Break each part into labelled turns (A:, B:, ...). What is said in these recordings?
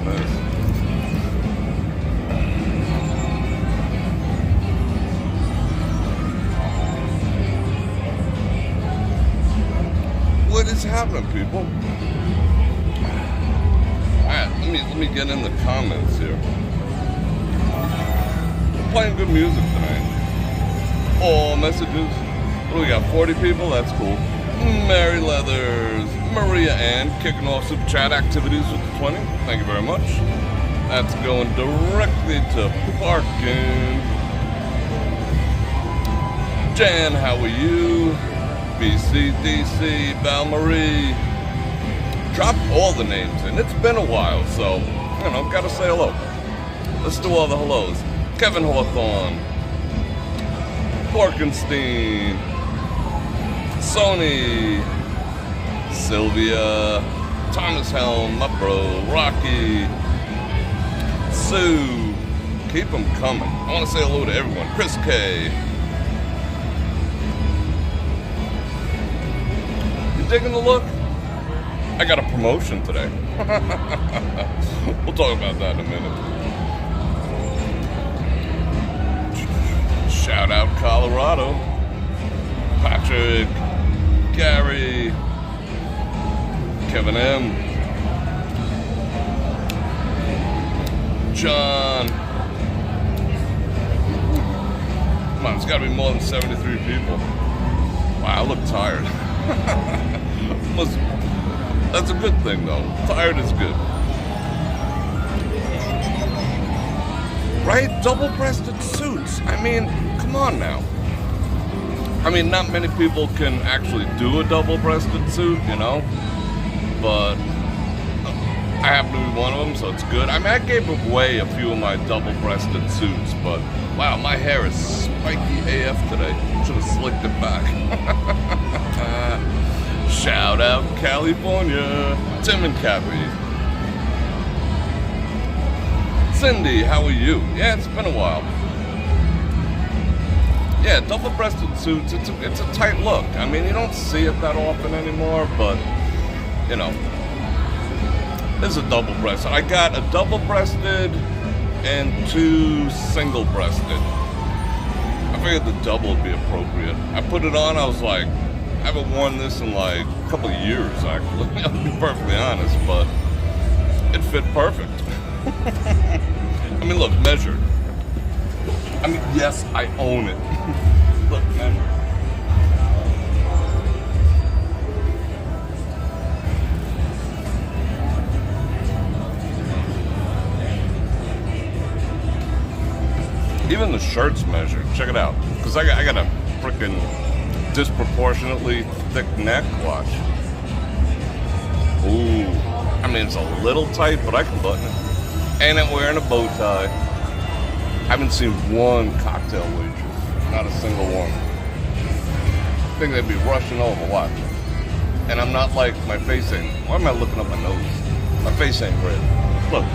A: on this. What is happening, people? Alright, let me get in the comments here. We're playing good music tonight. All messages. What do we got? 40 people? That's cool. Mary Leathers, Maria Ann kicking off some chat activities with the 20. Thank you very much. That's going directly to parking. Jan, how are you? BCDC, Val Marie. Drop all the names in. It's been a while, so, you know, gotta say hello. Let's do all the hellos. Kevin Hawthorne. Porkenstein. Sony. Sylvia. Thomas Helm, my bro. Rocky. Sue. Keep them coming. I want to say hello to everyone. Chris K. Taking a look. I got a promotion today. We'll talk about that in a minute. Shout out Colorado. Patrick, Gary, Kevin M, John. Come on, it's got to be more than 73 people. Wow, I look tired. That's a good thing, though. Tired is good. Right? Double-breasted suits. I mean, come on now. I mean, not many people can actually do a double-breasted suit, you know? But I happen to be one of them, so it's good. I mean, I gave away a few of my double-breasted suits, but wow, my hair is spiky AF today. Should have slicked it back. Shout out California. Tim and Cappy. Cindy, how are you? Yeah, it's been a while. Yeah, double-breasted suits, it's a tight look. I mean, you don't see it that often anymore, but, you know, it's a double-breasted. I got a double-breasted and 2 single-breasted. I figured the double would be appropriate. I put it on, I was like, I haven't worn this in like a couple of years, actually. I'll be perfectly honest, but it fit perfect. I mean, look, measured. I mean, yes, I own it. Look, measured. Even the shirt's measured. Check it out. Because I got a freaking disproportionately thick neck. Watch. Ooh. I mean, it's a little tight, but I can button it. And I'm wearing a bow tie. I haven't seen one cocktail waitress. Not a single one. I think they'd be rushing over. Watch. And I'm not like, my face ain't. Why am I looking up my nose? My face ain't red. Look.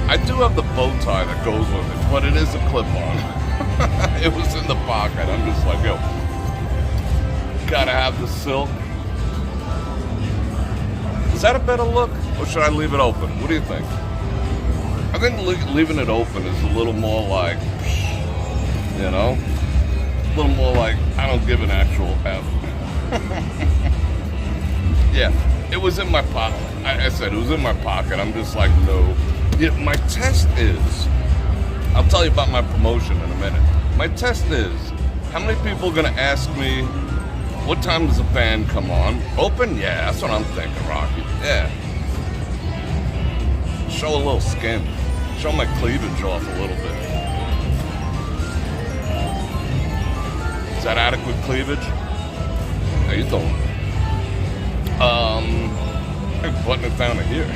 A: I do have the bow tie that goes with it, but it is a clip-on. It was in the pocket. I'm just like, yo, gotta have the silk. Is that a better look, or should I leave it open? What do you think? I think leaving it open is a little more like, you know, a little more like, I don't give an actual F. Yeah, it was in my pocket. I said it was in my pocket. I'm just like, no. Yeah, my test is, I'll tell you about my promotion in a minute. My test is, how many people are going to ask me, what time does the band come on? Open? Yeah, that's what I'm thinking, Rocky. Yeah. Show a little skin. Show my cleavage off a little bit. Is that adequate cleavage? How you doing? I'm button it down to here.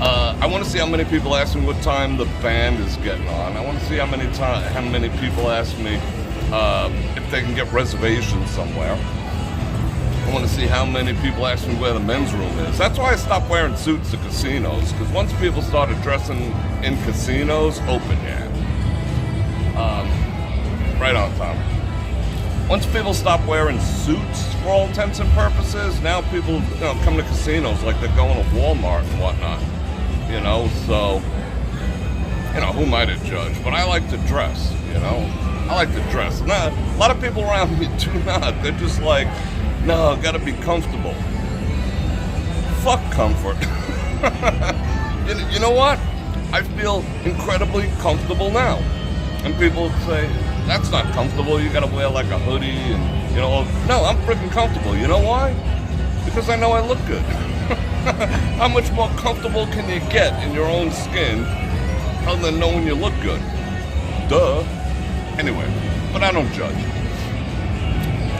A: I want to see how many people ask me what time the band is getting on. I want to see how many people ask me if they can get reservations somewhere. I want to see how many people ask me where the men's room is. That's why I stopped wearing suits to casinos, because once people started dressing in casinos, open, yeah. Right on, Tom. Once people stop wearing suits for all intents and purposes, now people come to casinos like they're going to Walmart and whatnot. So, who am I to judge? But I like to dress, I like to dress. Now, a lot of people around me do not. They're just like, no, gotta be comfortable. Fuck comfort. You know what? I feel incredibly comfortable now. And people say, that's not comfortable, you gotta wear like a hoodie and, no, I'm freaking comfortable. You know why? Because I know I look good. How much more comfortable can you get in your own skin other than knowing you look good? Duh. Anyway, but I don't judge.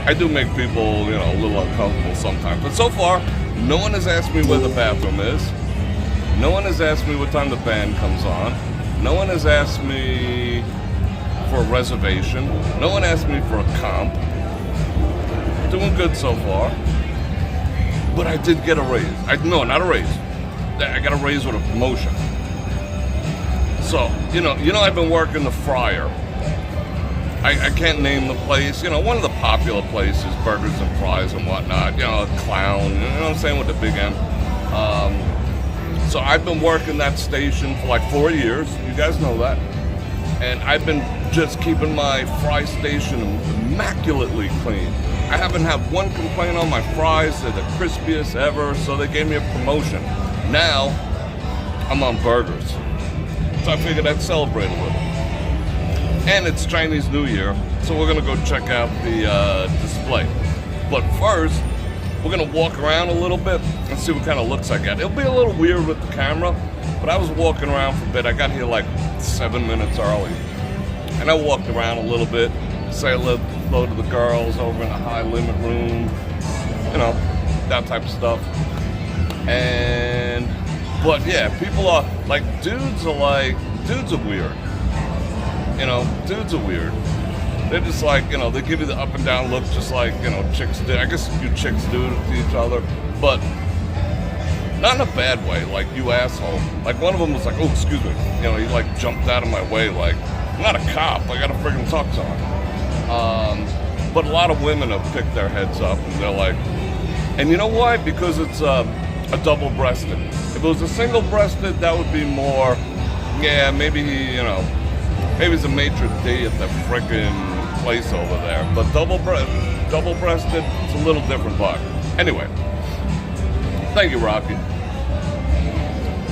A: I do make people, a little uncomfortable sometimes. But so far, no one has asked me where the bathroom is. No one has asked me what time the band comes on. No one has asked me for a reservation. No one asked me for a comp. Doing good so far. But I did get a raise. No, not a raise. I got a raise with a promotion. So, I've been working the Fryer. I can't name the place. One of the popular places, burgers and fries and whatnot. A Clown, what I'm saying, with the big M. So I've been working that station for like 4 years. You guys know that. And I've been just keeping my fry station immaculately clean. I haven't had one complaint on my fries. They're the crispiest ever, so they gave me a promotion. Now, I'm on burgers. So I figured I'd celebrate a little. And it's Chinese New Year, so we're gonna go check out the display. But first, we're gonna walk around a little bit and see what kind of looks I get. It'll be a little weird with the camera, but I was walking around for a bit. I got here like 7 minutes early. And I walked around a little bit, say hello to the girls over in the high limit room, that type of stuff. But yeah, people are like, dudes are weird. Dudes are weird. They're just like, they give you the up and down look just like, chicks do. I guess you chicks do to each other, but not in a bad way, like, you asshole. Like, one of them was like, oh, excuse me. He like jumped out of my way, like, I'm not a cop, I gotta friggin' talk to him. But a lot of women have picked their heads up and they're like, and you know why? Because it's a double-breasted. If it was a single-breasted, that would be more, yeah, maybe maybe it's a maitre d' at the frickin' place over there. But double-breasted, it's a little different vibe. Anyway, thank you, Rocky.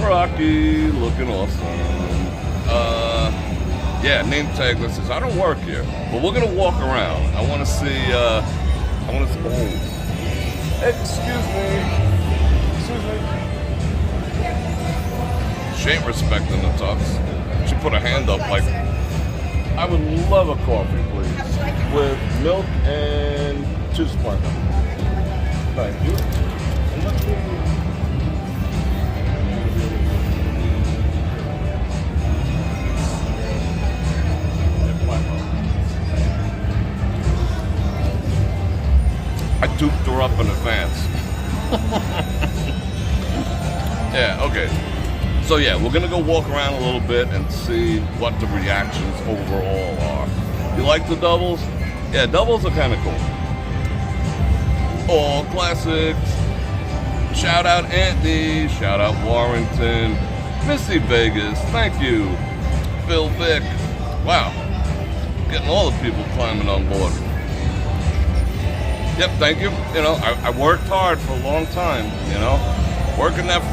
A: Rocky, looking awesome. Yeah, name tag that says, I don't work here, but we're gonna walk around. I wanna see, oh, excuse me. She ain't respecting the tux. She put her hand up like, I would love a coffee, please, with milk and 2 Splenda. Thank you. And let's see. I duped her up in advance. Yeah, okay. So yeah, we're gonna go walk around a little bit and see what the reactions overall are. You like the doubles? Yeah, doubles are kind of cool. All classics. Shout out Anthony. Shout out Warrington. Missy Vegas. Thank you. Phil Vick. Wow. Getting all the people climbing on board. Yep, thank you. I worked hard for a long time, Working those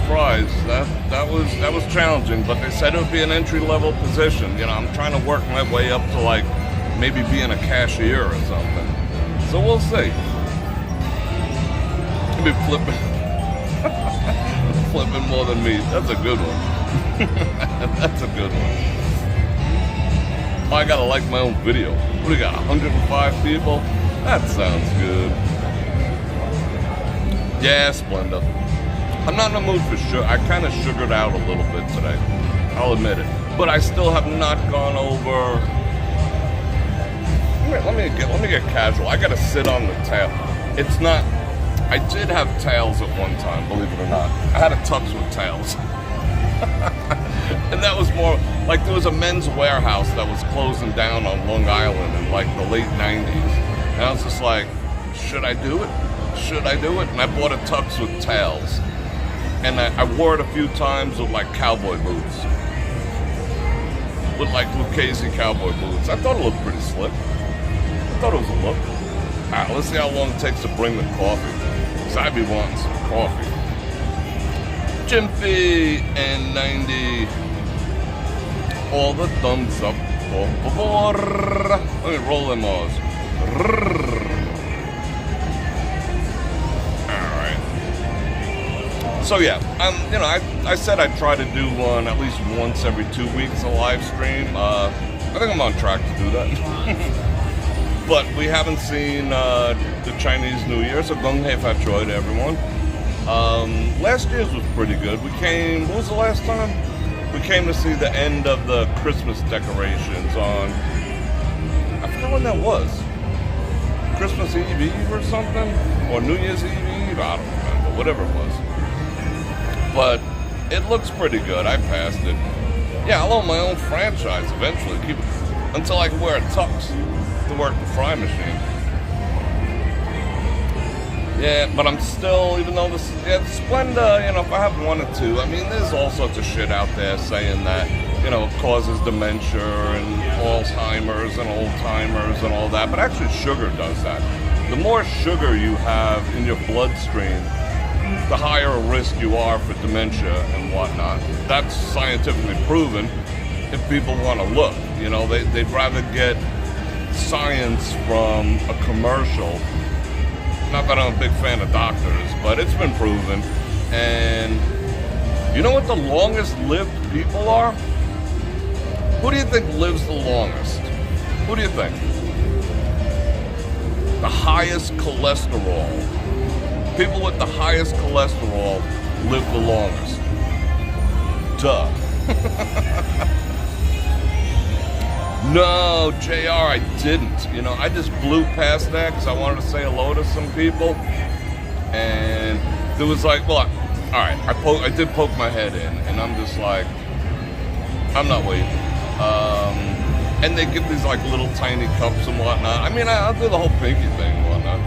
A: fries, that was challenging, but they said it would be an entry-level position. I'm trying to work my way up to like maybe being a cashier or something. So we'll see. I'll be flipping. Flipping more than me. That's a good one. That's a good one. Oh, I gotta like my own video. What do we got, 105 people? That sounds good. Yeah, Splenda. I'm not in the mood for sugar. I kind of sugared out a little bit today. I'll admit it. But I still have not gone over. Let me get casual. I gotta sit on the tail. It's not. I did have tails at one time, believe it or not. I had a tux with tails. And that was more like there was a Men's Warehouse that was closing down on Long Island in like the late 90s. And I was just like, should I do it? Should I do it? And I bought a tux with tails. And I wore it a few times with like cowboy boots. With like Lucchese cowboy boots. I thought it looked pretty slick. I thought it was a look. Alright, let's see how long it takes to bring the coffee. Because I be wanting some coffee. Jimpy and 90. All the thumbs up. Por favor. Let me roll them all. Alright. So yeah, I said I'd try to do one at least once every 2 weeks, a live stream. I think I'm on track to do that. But we haven't seen the Chinese New Year, so Gong Hei Fat Choi to everyone. Last year's was pretty good. What was the last time? We came to see the end of the Christmas decorations on, I forgot when that was. Christmas Eve or something? Or New Year's Eve? I don't remember, whatever it was. But it looks pretty good. I passed it. Yeah, I'll own my own franchise eventually. Until I can wear a tux to work the fry machine. Yeah, but I'm still, even though Splenda, if I have one or two, I mean, there's all sorts of shit out there saying that, it causes dementia and Alzheimer's and old-timers and all that, but actually sugar does that. The more sugar you have in your bloodstream, the higher a risk you are for dementia and whatnot. That's scientifically proven if people want to look. They'd rather get science from a commercial. Not that I'm a big fan of doctors, but it's been proven. And you know what the longest lived people are? Who do you think lives the longest? Who do you think? The highest cholesterol. People with the highest cholesterol live the longest. Duh. No, JR, I didn't. I just blew past that because I wanted to say hello to some people. And there was like, well, alright, I did poke my head in, and I'm just like, I'm not waiting. And they give these like little tiny cups and whatnot. I mean, I'll do the whole pinky thing and whatnot.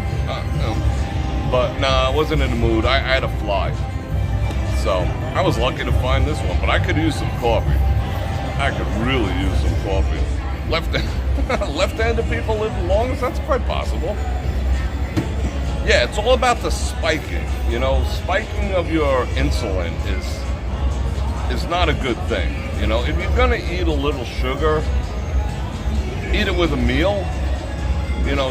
A: But nah, I wasn't in the mood. I had to fly. So, I was lucky to find this one, but I could use some coffee. I could really use some coffee. Left-handed people live the longest? That's quite possible. Yeah, it's all about the spiking. Spiking of your insulin is not a good thing. If you're gonna eat a little sugar, eat it with a meal.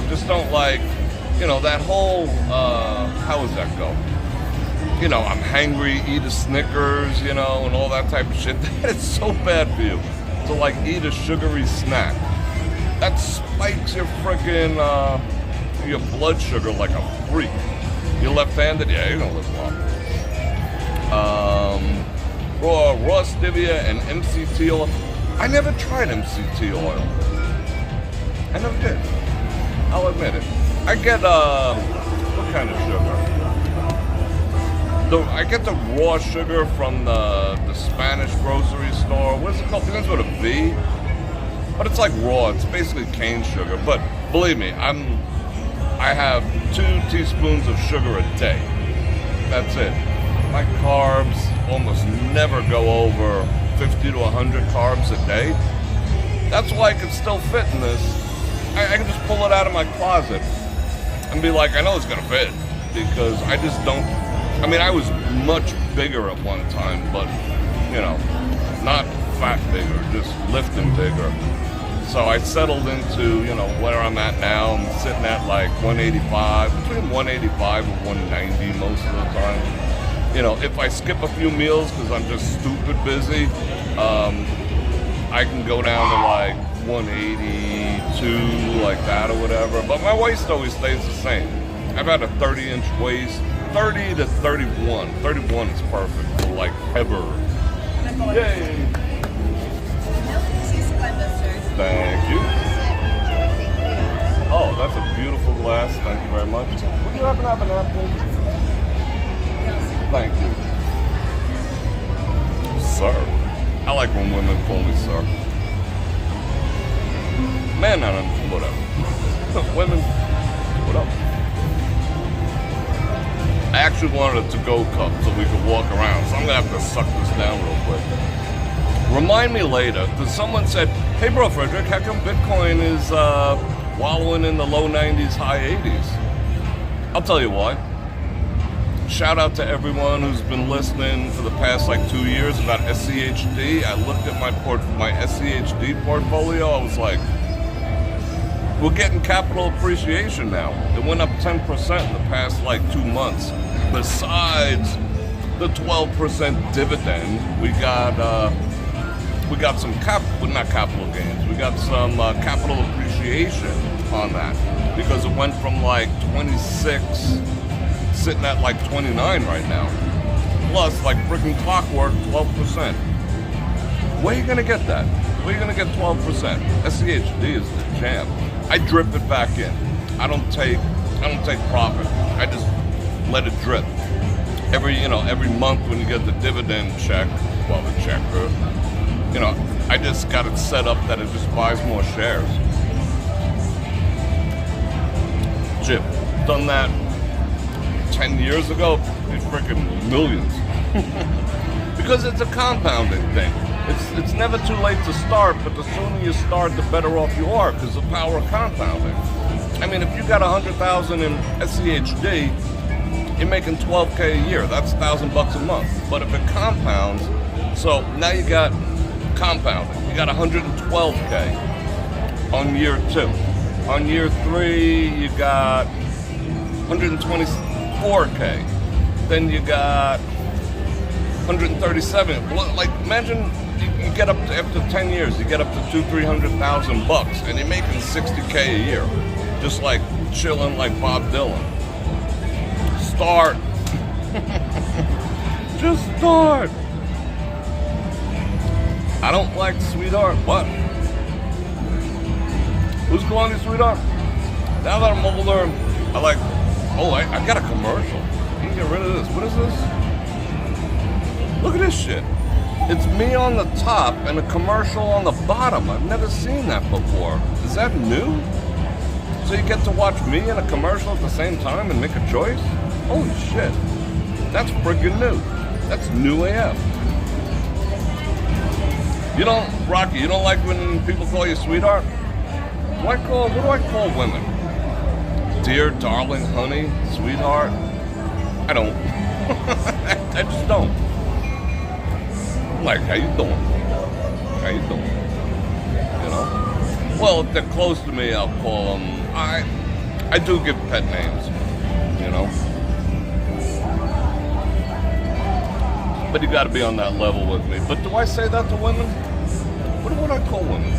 A: Just don't that whole, how does that go? I'm hangry, eat a Snickers, and all that type of shit. That is so bad for you. To eat a sugary snack. That spikes your frickin' your blood sugar like a freak. You're left-handed? Yeah, you're gonna live long. Raw stevia and MCT oil. I never tried MCT oil. I never did. I'll admit it. I get, what kind of sugar? I get the raw sugar from the Spanish grocery store. What is it called? It begins with a V. But it's like raw. It's basically cane sugar. But believe me, I have 2 teaspoons of sugar a day. That's it. My carbs almost never go over 50 to 100 carbs a day. That's why I can still fit in this. I can just pull it out of my closet and be like, I know it's gonna fit, because I just don't. I mean, I was much bigger at one time, but not fat bigger, just lifting bigger. So I settled into, where I'm at now. I'm sitting at like 185, between 185 and 190 most of the time. If I skip a few meals because I'm just stupid busy, I can go down to like 182, like that or whatever. But my waist always stays the same. I've had a 30-inch waist, 30 to 31. 31 is perfect for like ever. Yay! Thank you. Oh, that's a beautiful glass. Thank you very much. Would you happen to have a napkin? Thank you. Sir. I like when women call me sir. Man, whatever. Women, what up? I actually wanted a to-go cup so we could walk around. So I'm gonna have to suck this down real quick. Remind me later, because someone said, hey, Bror Fredrik, how come Bitcoin is wallowing in the low 90s, high 80s? I'll tell you why. Shout out to everyone who's been listening for the past 2 years about SCHD. I looked at my SCHD portfolio. I was like, we're getting capital appreciation now. It went up 10% in the past 2 months. Besides the 12% dividend, we got some not capital gains. We got some capital appreciation on that because it went from 26, sitting at 29 right now. Plus, freaking clockwork, 12%. Where are you gonna get that? Where are you gonna get 12%? SCHD is the jam. I drip it back in. I don't take profit. I just let it drip. Every month when you get the dividend check, I just got it set up that it just buys more shares. Chip, done that 10 years ago, it's freaking millions. Because it's a compounding thing. It's never too late to start, but the sooner you start, the better off you are, because the power of compounding. I mean, if you got 100,000 in SCHD, you're making $12K a year. That's $1,000 a month. But if it compounds, so now you got compounding. You got 112K on year 2. On year 3, you got 124K. Then you got 137. Imagine you get up to, after 10 years, you get up to $200,000-300,000, and you're making 60K a year, just chilling like Bob Dylan. Start. Just start. I don't like sweetheart. What? Who's calling you sweetheart? Now that I'm older, I got a commercial. You can get rid of this. What is this? Look at this shit. It's me on the top and a commercial on the bottom. I've never seen that before. Is that new? So you get to watch me in a commercial at the same time and make a choice? Holy shit. That's friggin' new. That's new AF. Rocky, you don't like when people call you sweetheart? What do I call women? Dear, darling, honey, sweetheart? I don't. I just don't. I'm how you doing? How you doing? Well, if they're close to me, I'll call them. I do give pet names, But you got to be on that level with me. But do I say that to women? What would I call women?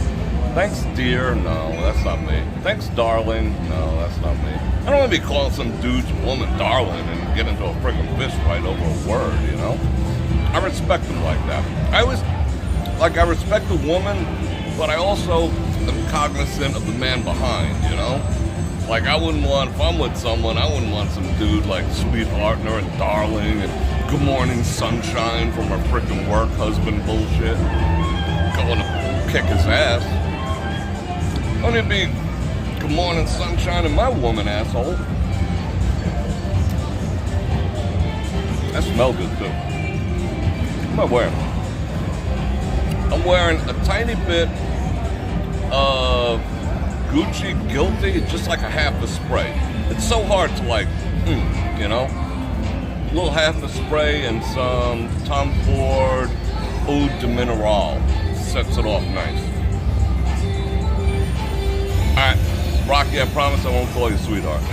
A: Thanks, dear. No, that's not me. Thanks, darling. No, that's not me. I don't want to be calling some dude's woman darling and get into a friggin' fist fight over a word, I respect them like that. I respect the woman, but I also am cognizant of the man behind, I wouldn't want, if I'm with someone, I wouldn't want some dude sweetheartner and darling and good morning sunshine from her frickin' work husband bullshit. Going to kick his ass. Don't even be good morning sunshine and my woman, asshole. I smell good too. What am I wearing? I'm wearing a tiny bit of Gucci Guilty, just a half a spray. It's so hard to a little half a spray and some Tom Ford Eau de Mineral. Sets it off nice. Alright, Rocky, I promise I won't call you sweetheart.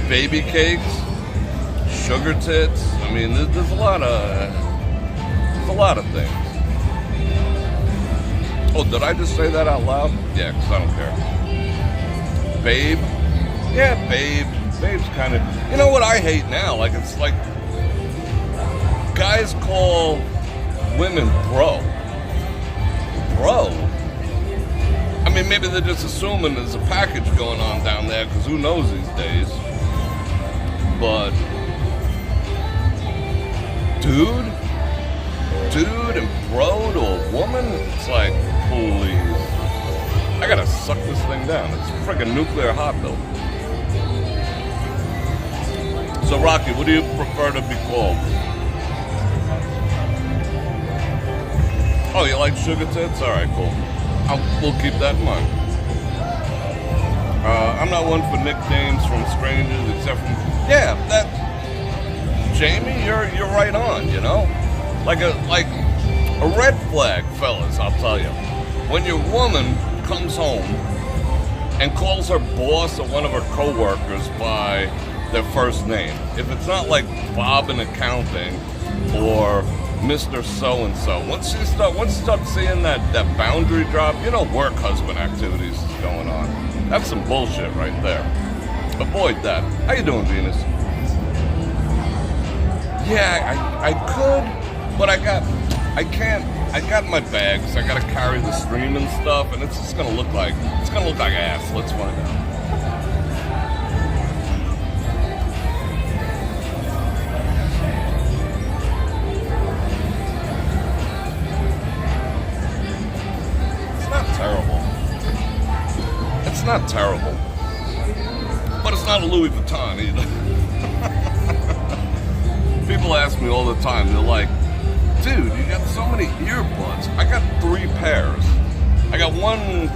A: Baby cakes, sugar tits. I mean, there's a lot of things. Oh, did I just say that out loud? Yeah, because I don't care. Babe? Yeah, babe. Babe's kind of... You know what I hate now? Guys call women bro. Bro? I mean, maybe they're just assuming there's a package going on down there, because who knows these days. But... Dude and bro to a woman? It's please. I gotta suck this thing down. It's friggin' nuclear hot, though. So Rocky, what do you prefer to be called? Oh, you like sugar tits? All right, cool. We'll keep that in mind. I'm not one for nicknames from strangers, except from Jamie, you're right on. You know, like a red flag, fellas. I'll tell you, when your woman comes home and calls her boss or one of her coworkers by their first name, if it's not like Bob in accounting or Mr. So-and-so, once you start seeing that boundary drop, you know work husband activities is going on. That's some bullshit right there. Avoid that. How you doing, Venus? Yeah, I could, but I got my bags. I gotta carry the stream and stuff, and it's gonna look like ass. Let's find out. It's not terrible, but it's not a Louis Vuitton either. People ask me all the time, they're like, dude, you got so many earbuds. I got 3 pairs. I got 1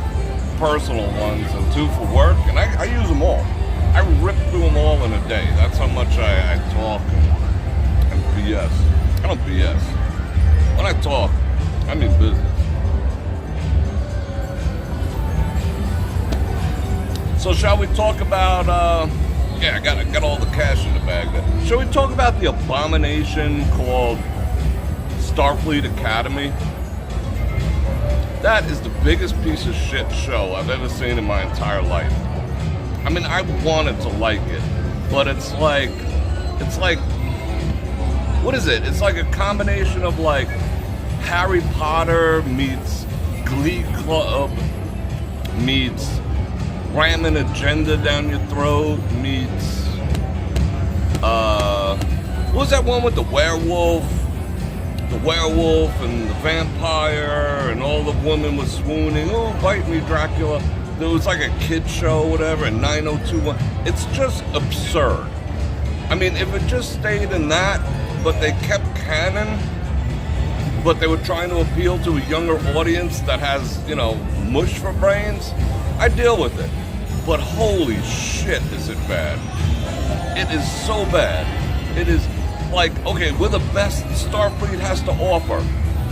A: personal ones and 2 for work, and I use them all. I rip through them all in a day. That's how much I talk and BS. I don't BS. When I talk, I mean business. So shall we talk about, I got all the cash in the bag there. Shall we talk about the abomination called Starfleet Academy? That is the biggest piece of shit show I've ever seen in my entire life. I mean, I wanted to like it, but it's like, what is it? It's like a combination of like Harry Potter meets Glee Club meets ram an agenda down your throat meets what was that one with the werewolf and the vampire and all the women was swooning, oh bite me Dracula. There was like a kid show whatever in 9021. It's just absurd. I mean, if it just stayed in that, but they kept canon, but they were trying to appeal to a younger audience that has, you know, mush for brains, I deal with it. But holy shit, is it bad. It is so bad. It is like, okay, we're the best Starfleet has to offer.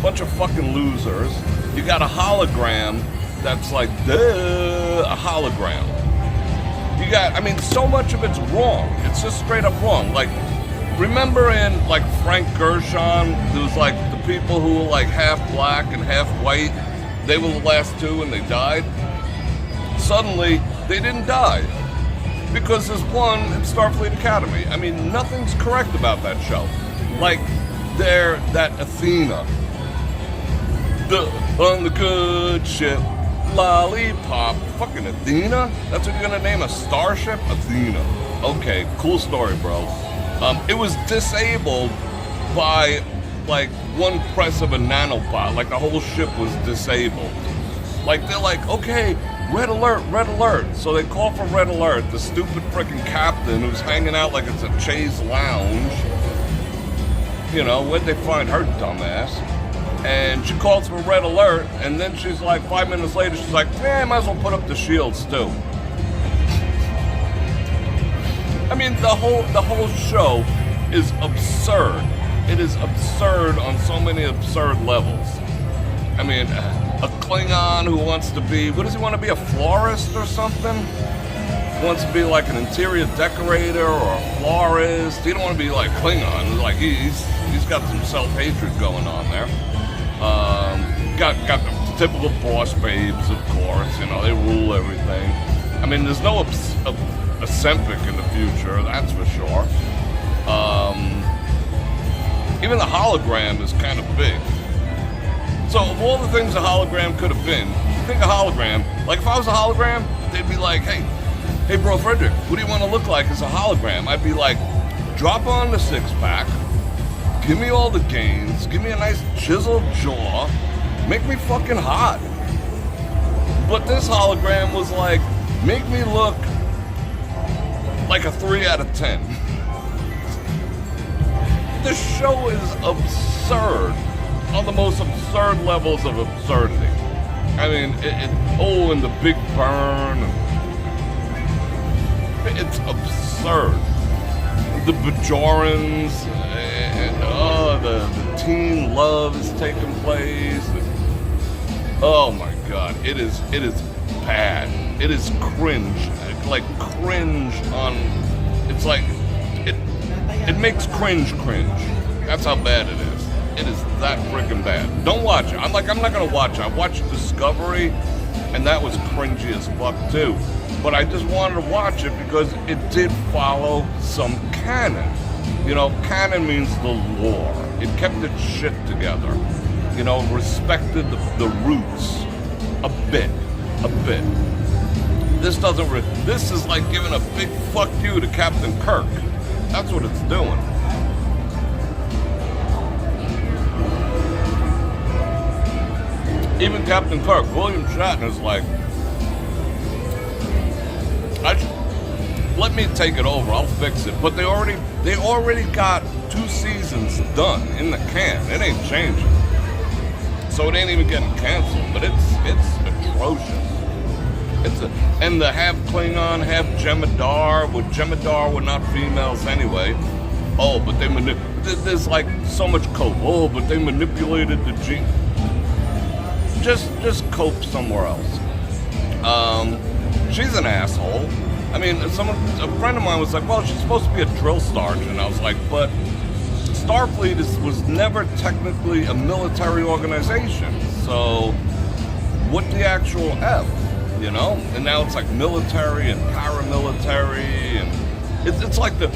A: Bunch of fucking losers. You got a hologram that's like, duh, a hologram. You got, I mean, so much of it's wrong. It's just straight up wrong. Like, remember in, like, Frank Gershon, there was, like, the people who were, like, half black and half white. They were the last 2 and they died. Suddenly, they didn't die. Because there's one in Starfleet Academy. I mean, nothing's correct about that show. Like, that Athena. On the good ship, lollipop. Fucking Athena? That's what you're gonna name a starship? Athena. Okay, cool story, bro. It was disabled by, like, one press of a nanopod. Like, the whole ship was disabled. Like, they're like, okay, red alert, red alert. So they call for red alert. The stupid freaking captain who's hanging out like it's a Chase lounge. You know, where'd they find her dumbass? And she calls for red alert, and then she's like, 5 minutes later, she's like, I might as well put up the shields too. I mean, the whole show is absurd. It is absurd on so many absurd levels. I mean, a Klingon who wants to be, what does he want to be, a florist or something? He wants to be like an interior decorator or a florist. He don't want to be like Klingon. Like he's got some self-hatred going on there. Got the typical boss babes, of course. You know, they rule everything. I mean, there's no Eccentric in the future, that's for sure. Even the hologram is kind of big. So of all the things a hologram could have been, think a hologram, like if I was a hologram, they'd be like, hey Bror Fredrik, what do you want to look like as a hologram? I'd be like, drop on the 6-pack, give me all the gains, give me a nice chiseled jaw, make me fucking hot. But this hologram was like, make me look like a 3 out of 10. The show is absurd on the most absurd levels of absurdity. I mean, and the big burn. It's absurd. The Bajorans, and the teen love is taking place. Oh my God, it is bad. It is cringe, like cringe on. It's like it makes cringe. That's how bad it is. It is that freaking bad. Don't watch it. I'm not gonna watch it. I watched Discovery, and that was cringy as fuck too. But I just wanted to watch it because it did follow some canon. You know, canon means the lore. It kept its shit together. You know, respected the roots a bit. This doesn't. This is like giving a big fuck you to Captain Kirk. That's what it's doing. Even Captain Kirk, William Shatner's like, let me take it over. I'll fix it. But they already got 2 seasons done in the can. It ain't changing. So it ain't even getting canceled. But it's atrocious. And the half Klingon, half Jemadar. With Jemadar were not females anyway. Oh, but there's like so much cope. Oh, but they manipulated the gene. Just cope somewhere else. She's an asshole. I mean, a friend of mine was like, well, she's supposed to be a drill sergeant. I was like, but Starfleet was never technically a military organization. So what the actual F, you know? And now it's like military and paramilitary, and it's like the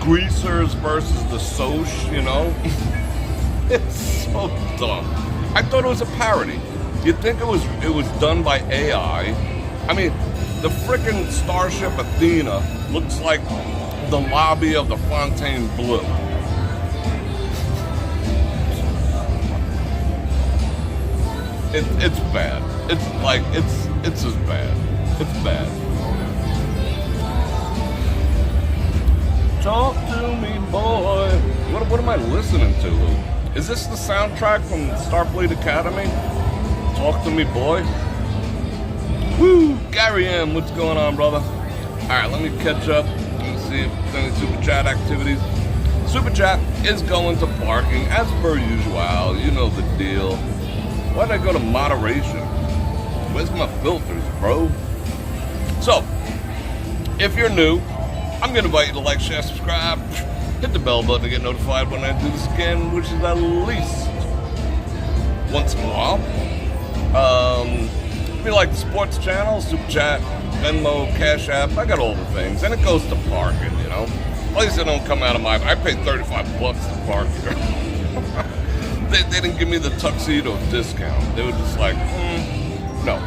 A: greasers versus the Soch, you know? It's so dumb. I thought it was a parody. You'd think it was done by AI. I mean, the frickin' Starship Athena looks like the lobby of the Fontainebleau. It's bad. It's just bad. It's bad. Talk to me, boy. What am I listening to? Is this the soundtrack from Starfleet Academy? Talk to me, boy. Woo! Gary M., what's going on, brother? Alright, let me catch up. Let me see if there's any Super Chat activities. Super Chat is going to parking, as per usual. You know the deal. Why'd I go to moderation? Where's my filters, bro? So, if you're new, I'm going to invite you to like, share, subscribe. Hit the bell button to get notified when I do this again, which is at least once in a while. If you like the sports channel, Super Chat, Venmo, Cash App, I got all the things. And it goes to parking, you know. At least they don't come out of I paid $35 to park here. they didn't give me the tuxedo discount. They were just like, no.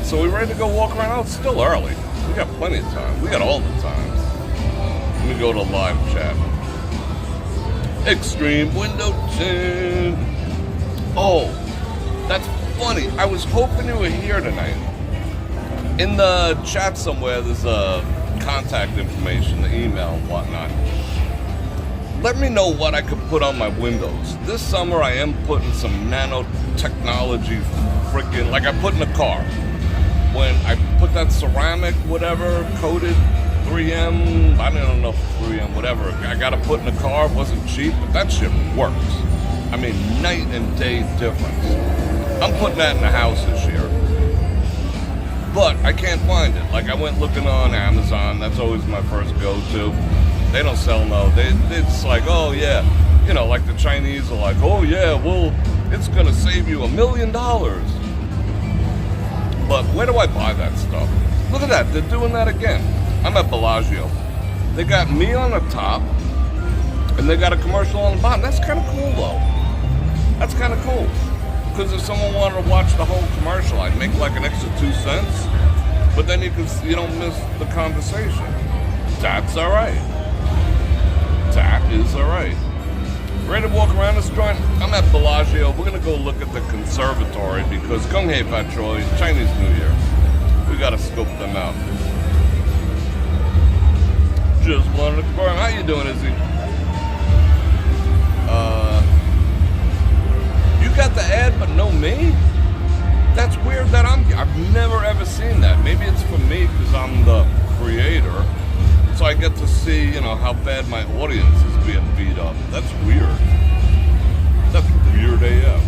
A: So we ready to go walk around? Oh, it's still early. We got plenty of time. We got all the times. Let me go to live chat. Extreme window tint. Oh, that's funny. I was hoping you were here tonight. In the chat somewhere, there's contact information, the email and whatnot. Let me know what I could put on my windows. This summer, I am putting some nanotechnology freaking, like I put in a car. When I put that ceramic, whatever, coated 3M, I don't know if 3M, whatever, I got to put in a car. It wasn't cheap, but that shit works. I mean, night and day difference. I'm putting that in the house this year. But I can't find it. Like, I went looking on Amazon. That's always my first go-to. They don't sell no. They're just like, oh, yeah. You know, like the Chinese are like, oh, yeah, well, it's going to save you $1 million. But where do I buy that stuff? Look at that. They're doing that again. I'm at Bellagio. They got me on the top, and they got a commercial on the bottom. That's kind of cool, though. That's kind of cool. Because if someone wanted to watch the whole commercial, I'd make like an extra 2 cents. But then you don't miss the conversation. That's all right. That is all right. Ready to walk around this joint? I'm at Bellagio. We're going to go look at the conservatory because Gong Hei Pat Choi, Chinese New Year. We got to scope them out. Just wanted to confirm. How you doing, Izzy? got the ad but no me? That's weird that I've never ever seen that. Maybe it's for me because I'm the creator. So I get to see, how bad my audience is being beat up. That's weird. That's weird AF.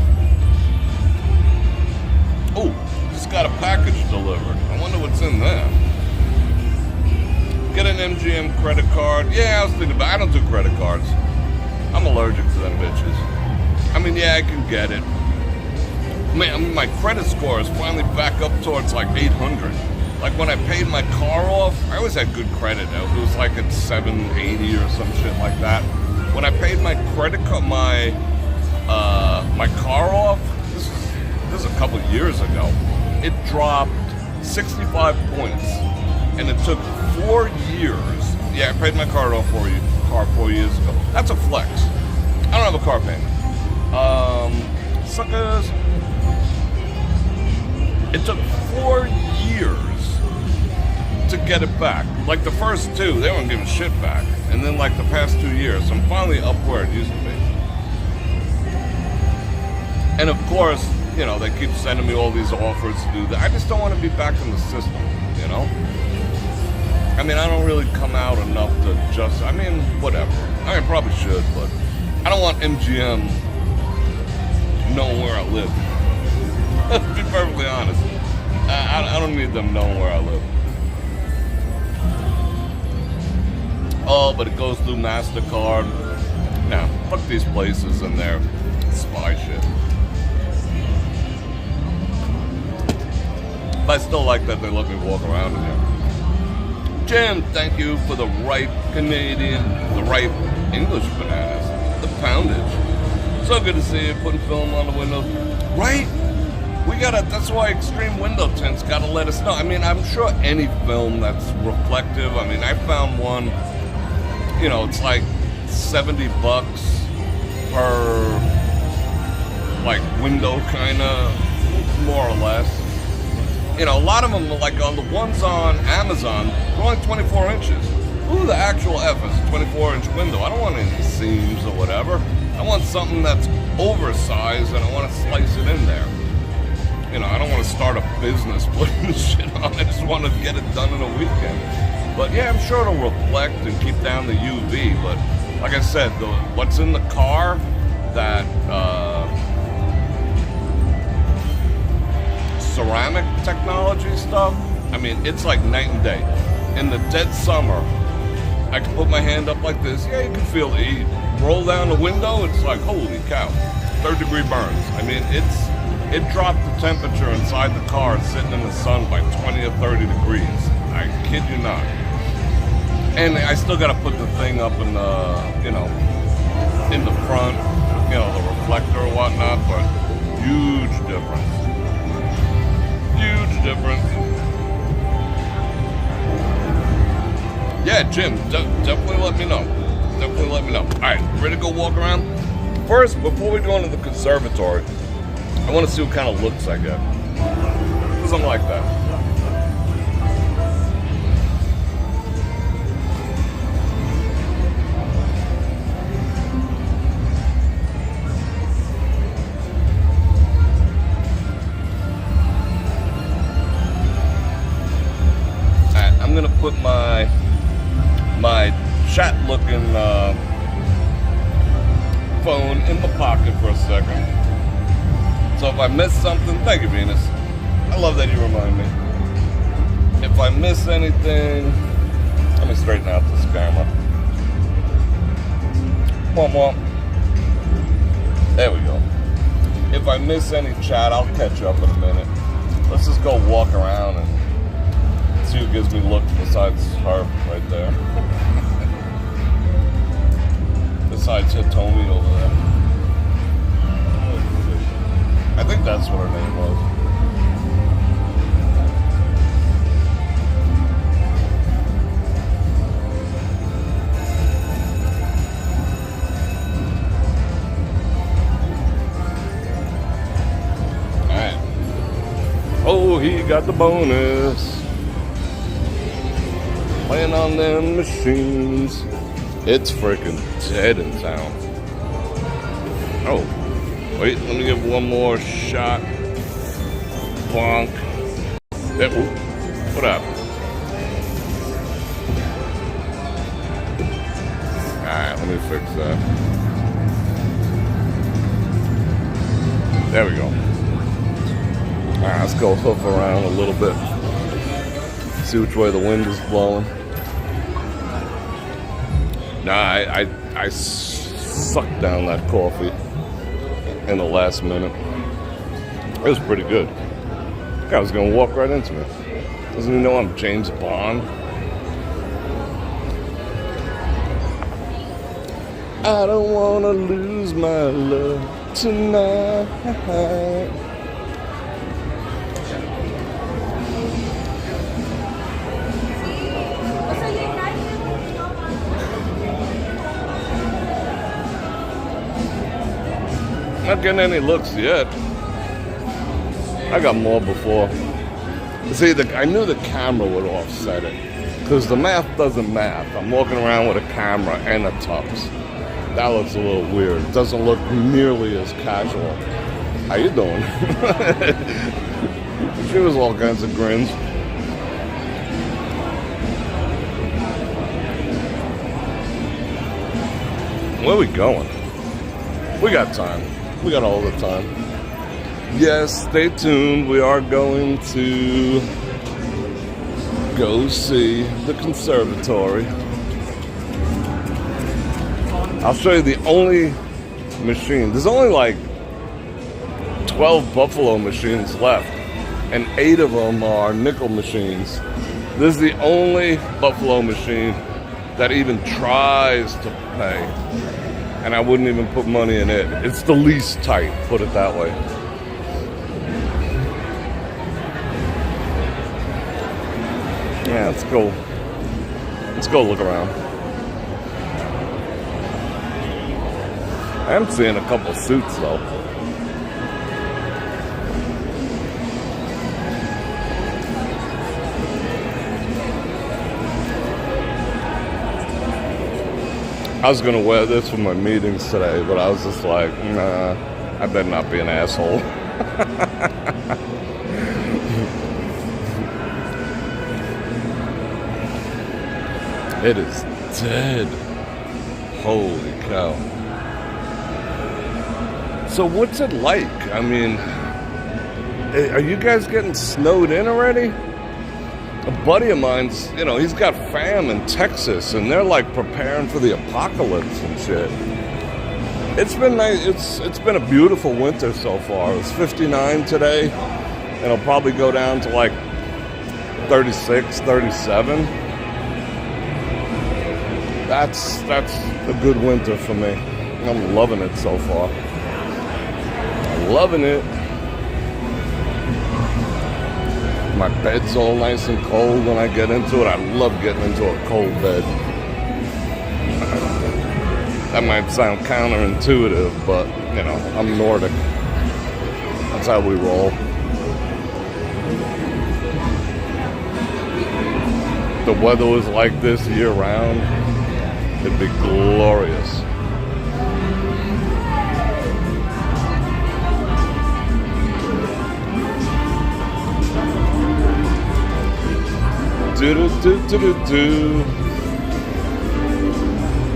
A: Oh, just got a package delivered. I wonder what's in there. Get an MGM credit card. Yeah, I was thinking about it. I don't do credit cards. I'm allergic to them bitches. I mean, yeah, I can get it. Man, my credit score is finally back up towards like 800. Like when I paid my car off, I always had good credit. It was like at 780 or some shit like that. When I paid my credit card, my car off, this is a couple of years ago, it dropped 65 points. And it took 4 years. Yeah, I paid my car off 4 years ago. That's a flex. I don't have a car payment. Suckers. It took 4 years to get it back. Like the first 2, they weren't giving shit back. And then like the past 2 years, I'm finally up where it used to be. And of course, they keep sending me all these offers to do that. I just don't want to be back in the system, I mean, I don't really come out enough to whatever. I probably should, but I don't want MGM knowing where I live. To be perfectly honest. I don't need them knowing where I live. Oh, but it goes through MasterCard. Nah, fuck these places and their spy shit. But I still like that they let me walk around in here. Jim, thank you for the ripe English bananas. The poundage. So good to see you putting film on the window. Right? That's why Extreme Window Tints gotta let us know. I mean, I'm sure any film that's reflective, I mean, I found one, it's like $70 per, like, window, kinda, more or less. A lot of them, like on the ones on Amazon, they're only 24 inches. Who the actual F is a 24-inch window? I don't want any seams or whatever. I want something that's oversized and I want to slice it in there. I don't want to start a business putting this shit on. I just want to get it done in a weekend. But yeah, I'm sure it'll reflect and keep down the UV. But like I said, what's in the car, that ceramic technology stuff, I mean, it's like night and day. In the dead summer, I can put my hand up like this. Yeah, you can feel the heat. Roll down the window, it's like, holy cow, 3rd-degree burns. I mean, it dropped the temperature inside the car sitting in the sun by 20 or 30 degrees. I kid you not. And I still got to put the thing up in the, in the front, the reflector or whatnot, but huge difference. Huge difference. Yeah, Jim, definitely let me know. Definitely let me know. All right, ready to go walk around? First, before we go into the conservatory, I want to see what kind of looks I get. Because I'm like that. Alright, I'm going to put my chat-looking phone in my pocket for a second. So if I miss something, thank you, Venus. I love that you remind me. If I miss anything, let me straighten out this camera. Womp womp. There we go. If I miss any chat, I'll catch up in a minute. Let's just go walk around and see who gives me looks besides her right there. Besides Hitomi over there. I think that's what her name was. Alright. Oh, he got the bonus. Playing on them machines. It's freaking dead in town. Oh. Wait, let me give one more shot. Bonk. That, what happened? Alright, let me fix that. There we go. Alright, let's go hoof around a little bit. See which way the wind is blowing. Nah, I sucked down that coffee in the last minute. It was pretty good. The guy was gonna walk right into me. Doesn't he know I'm James Bond? I don't wanna lose my love tonight. Not getting any looks yet. I got more before. See, I knew the camera would offset it. Because the math doesn't math. I'm walking around with a camera and a tux. That looks a little weird. It doesn't look nearly as casual. How you doing? She was all kinds of grins. Where are we going? We got time. We got all the time. Yes, stay tuned. We are going to go see the conservatory. I'll show you the only machine. There's only like 12 Buffalo machines left, and 8 of them are nickel machines. This is the only Buffalo machine that even tries to pay. And I wouldn't even put money in it. It's the least tight, put it that way. Yeah, let's go. Let's go look around. I am seeing a couple suits though. I was gonna wear this for my meetings today, but I was just like, nah, I better not be an asshole. It is dead. Holy cow. So what's it like? I mean, are you guys getting snowed in already? A buddy of mine's, you know, he's got fam in Texas, and they're like preparing for the apocalypse and shit. It's been nice. It's been a beautiful winter so far. It's 59 today, and it'll probably go down to like 36, 37. That's a good winter for me. I'm loving it so far. Loving it. My bed's all nice and cold when I get into it. I love getting into a cold bed. That might sound counterintuitive, but, you know, I'm Nordic. That's how we roll. If the weather was like this year-round, it'd be glorious. Do-do-do-do-do-do.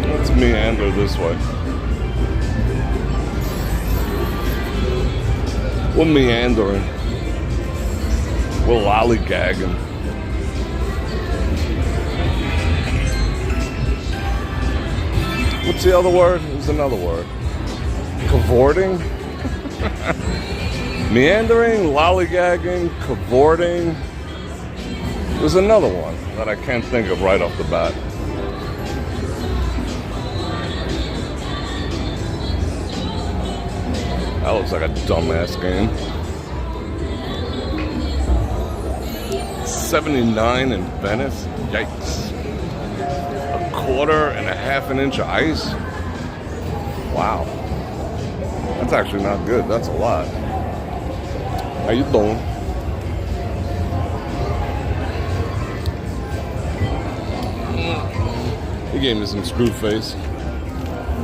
A: Let's meander this way. We're meandering. We're lollygagging. What's the other word? There's another word. Cavorting? Meandering, lollygagging, cavorting. There's another one that I can't think of right off the bat. That looks like a dumbass game. 79 in Venice? Yikes. 1/4 inch of ice? Wow. That's actually not good. That's a lot. How you doing? He gave me some screw face.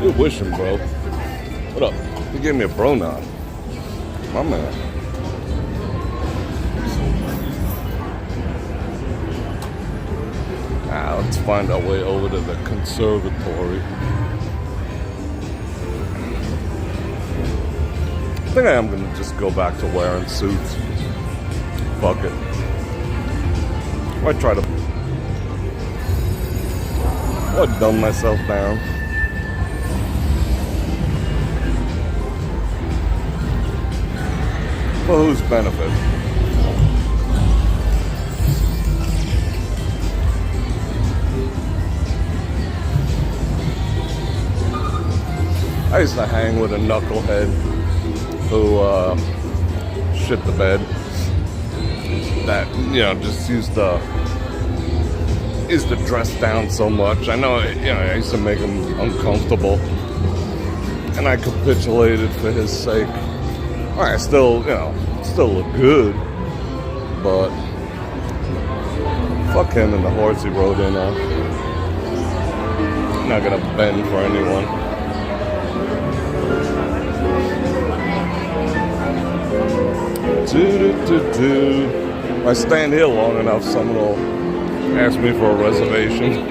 A: You're wishing, bro. What up? He gave me a bro nod. My man. Let's find our way over to the conservatory. I think I am going to just go back to wearing suits. Fuck it. I try to... I'll dumb myself down. For whose benefit? I used to hang with a knucklehead who shit the bed. That, you know, just used to dress down so much. I know, you know, I used to make him uncomfortable, and I capitulated for his sake. I still, you know, still look good, but fuck him and the horse he rode in on. I'm not gonna bend for anyone. If I stand here long enough, someone will ask me for a reservation.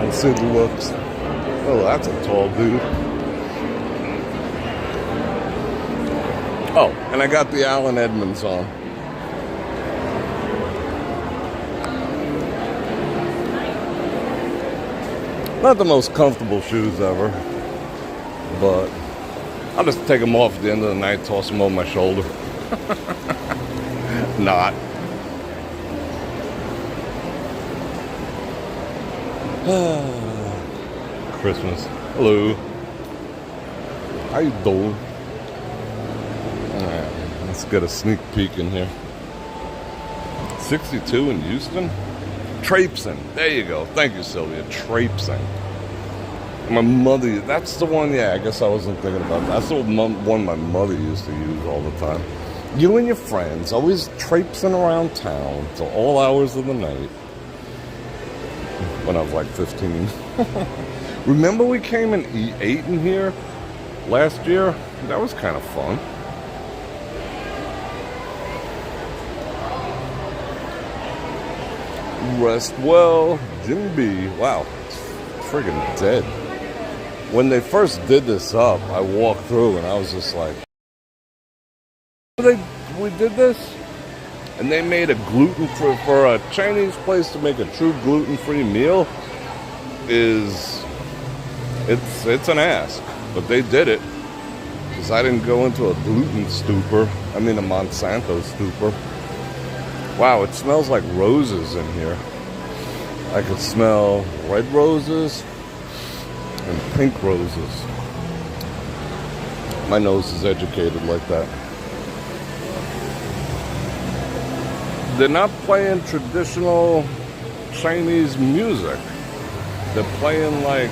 A: Let's see the looks. Oh, that's a tall dude. Oh, and I got the Allen Edmonds on. Not the most comfortable shoes ever, but I'll just take them off at the end of the night, toss them over my shoulder. Not. Christmas. Hello. How you doing? Alright, let's get a sneak peek in here. 62 in Houston? Traipsing. There you go. Thank you, Sylvia. Traipsing. My mother, that's the one, yeah, I guess I wasn't thinking about that. That's the one my mother used to use all the time. You and your friends always traipsing around town till all hours of the night. When I was like 15. Remember we came and ate in here last year? That was kind of fun. Rest well, Jim B. Wow, it's friggin' dead. When they first did this up, I walked through and I was just like, we did this? And they made a gluten-free, for a Chinese place to make a true gluten-free meal it's an ask. But they did it. Because I didn't go into a gluten stupor. I mean a Monsanto stupor. Wow, it smells like roses in here. I could smell red roses and pink roses. My nose is educated like that. They're not playing traditional Chinese music. They're playing like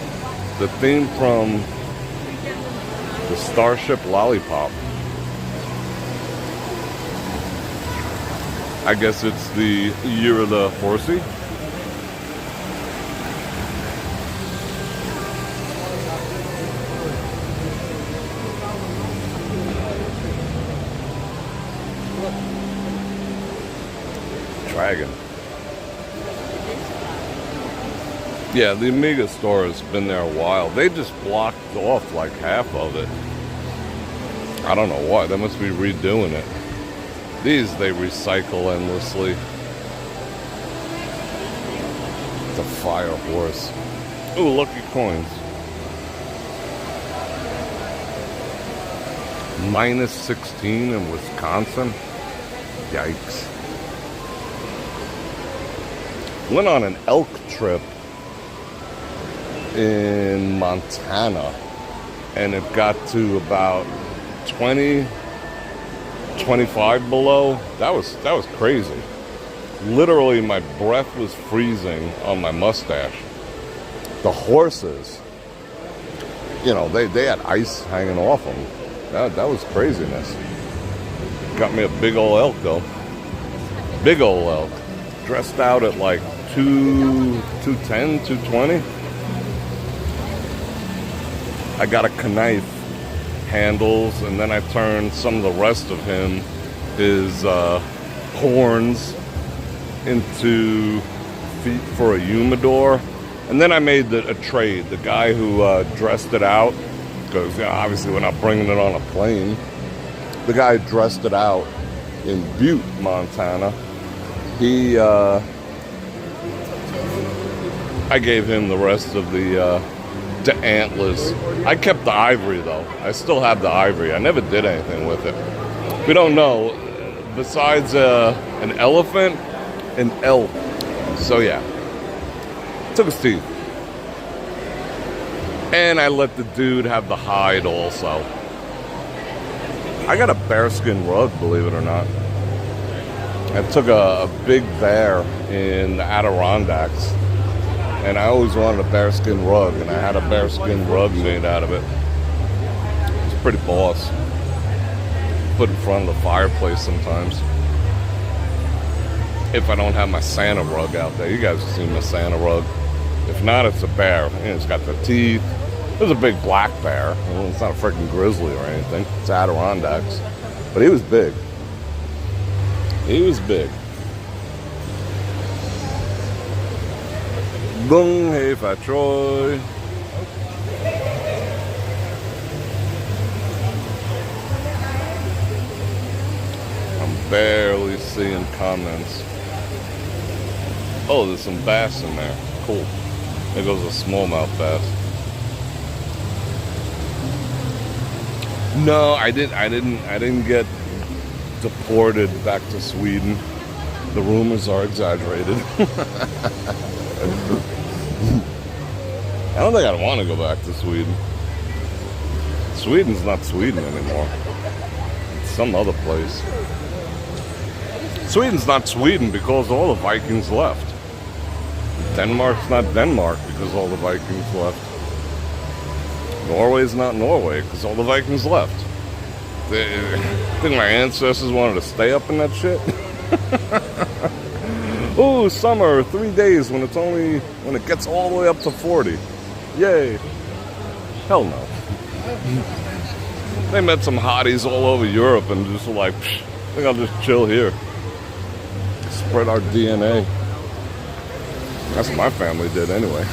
A: the theme from the Starship Lollipop. I guess it's the year of the horsey. Dragon. Yeah, the Amiga store has been there a while. They just blocked off like half of it. I don't know why. They must be redoing it. These they recycle endlessly. It's a fire horse. Ooh, lucky coins. -16 in Wisconsin. Yikes. Went on an elk trip in Montana, and it got to about 20, 25 below. That was crazy. Literally, my breath was freezing on my mustache. The horses, you know, they had ice hanging off them. That was craziness. Got me a big old elk though. Big old elk. Dressed out at like 210, 220. I got a knife handles, and then I turned some of the rest of him, his horns, into feet for a humidor. And then I made a trade. The guy who dressed it out, because obviously we're not bringing it on a plane. The guy who dressed it out in Butte, Montana. I gave him the rest of the antlers. I kept the ivory though. I still have the ivory. I never did anything with it. We don't know. Besides an elephant, an elk. So yeah. Took his teeth. And I let the dude have the hide also. I got a bearskin rug, believe it or not. I took a big bear in the Adirondacks. And I always wanted a bearskin rug, and I had a bearskin rug made out of it. It's pretty boss. Put in front of the fireplace sometimes. If I don't have my Santa rug out there. You guys have seen my Santa rug. If not, it's a bear. It's got the teeth. It's a big black bear. It's not a freaking grizzly or anything. It's Adirondacks. But he was big. He was big. Boom, hey, Fat Troy. I'm barely seeing comments. Oh, there's some bass in there. Cool. There goes a smallmouth bass. No, I didn't get deported back to Sweden. The rumors are exaggerated. I don't think I'd want to go back to Sweden. Sweden's not Sweden anymore. It's some other place. Sweden's not Sweden because all the Vikings left. Denmark's not Denmark because all the Vikings left. Norway's not Norway because all the Vikings left. I think my ancestors wanted to stay up in that shit. Ooh, summer, 3 days when it gets all the way up to 40. Yay. Hell no. They met some hotties all over Europe and just were like, I think I'll just chill here. Spread our DNA. That's what my family did anyway.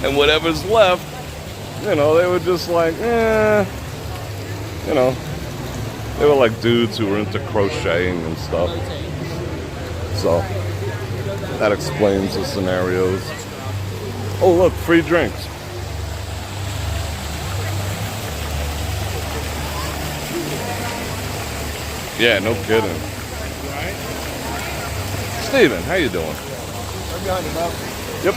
A: And whatever's left, they were just like, they were like dudes who were into crocheting and stuff. So, that explains the scenarios. Oh, look, free drinks. Yeah, no kidding. Steven, how you doing?
B: I'm behind the mountain.
A: Yep.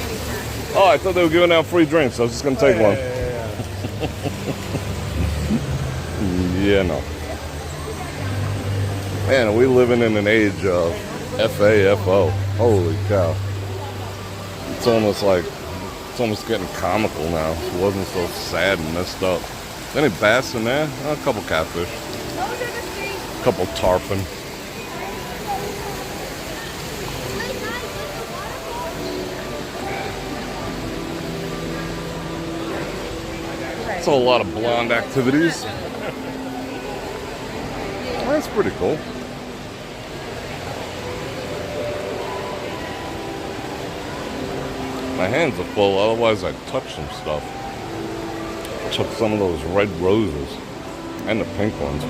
A: Oh, I thought they were giving out free drinks. I was just going to take one. Yeah, no. Man, are we living in an age of FAFO? Holy cow. It's almost getting comical now. It wasn't so sad and messed up. Any bass in there? Oh, a couple catfish. A couple tarpon. It's a lot of blonde activities. That's pretty cool. My hands are full, otherwise I'd touch some stuff. Took some of those red roses and the pink ones.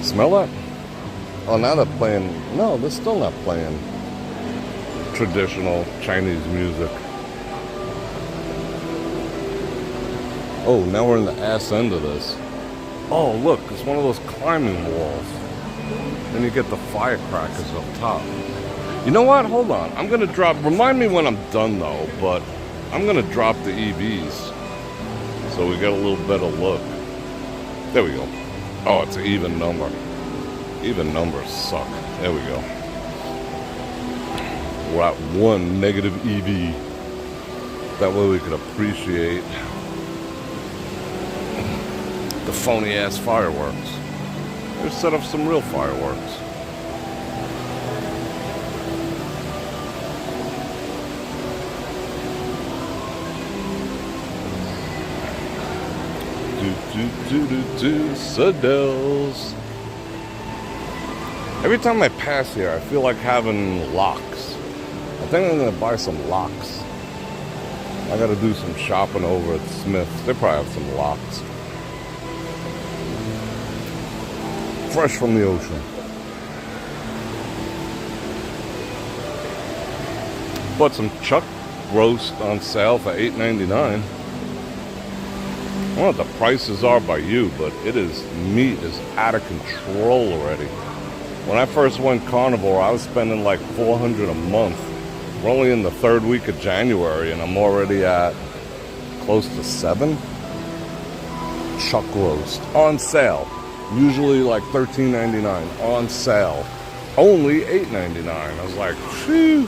A: Smell that? Oh, now they're playing. No, they're still not playing traditional Chinese music. Oh, now we're in the ass end of this. Oh, look, it's one of those climbing walls. Then you get the firecrackers up top. You know what? Hold on. I'm going to drop... Remind me when I'm done, though, but I'm going to drop the EVs so we get a little better look. There we go. Oh, it's an even number. Even numbers suck. There we go. We're at one negative EV. That way we can appreciate the phony-ass fireworks. Let's set up some real fireworks. Saddles. Every time I pass here, I feel like having locks. I think I'm gonna buy some locks. I gotta do some shopping over at Smith's. They probably have some locks. Fresh from the ocean. Bought some chuck roast on sale for $8.99. I don't know what the prices are by you, but meat is out of control already. When I first went carnivore, I was spending like $400 a month. We're only in the third week of January, and I'm already at close to $7. Chuck roast on sale, usually like $13.99 on sale, only $8.99. I was like, phew.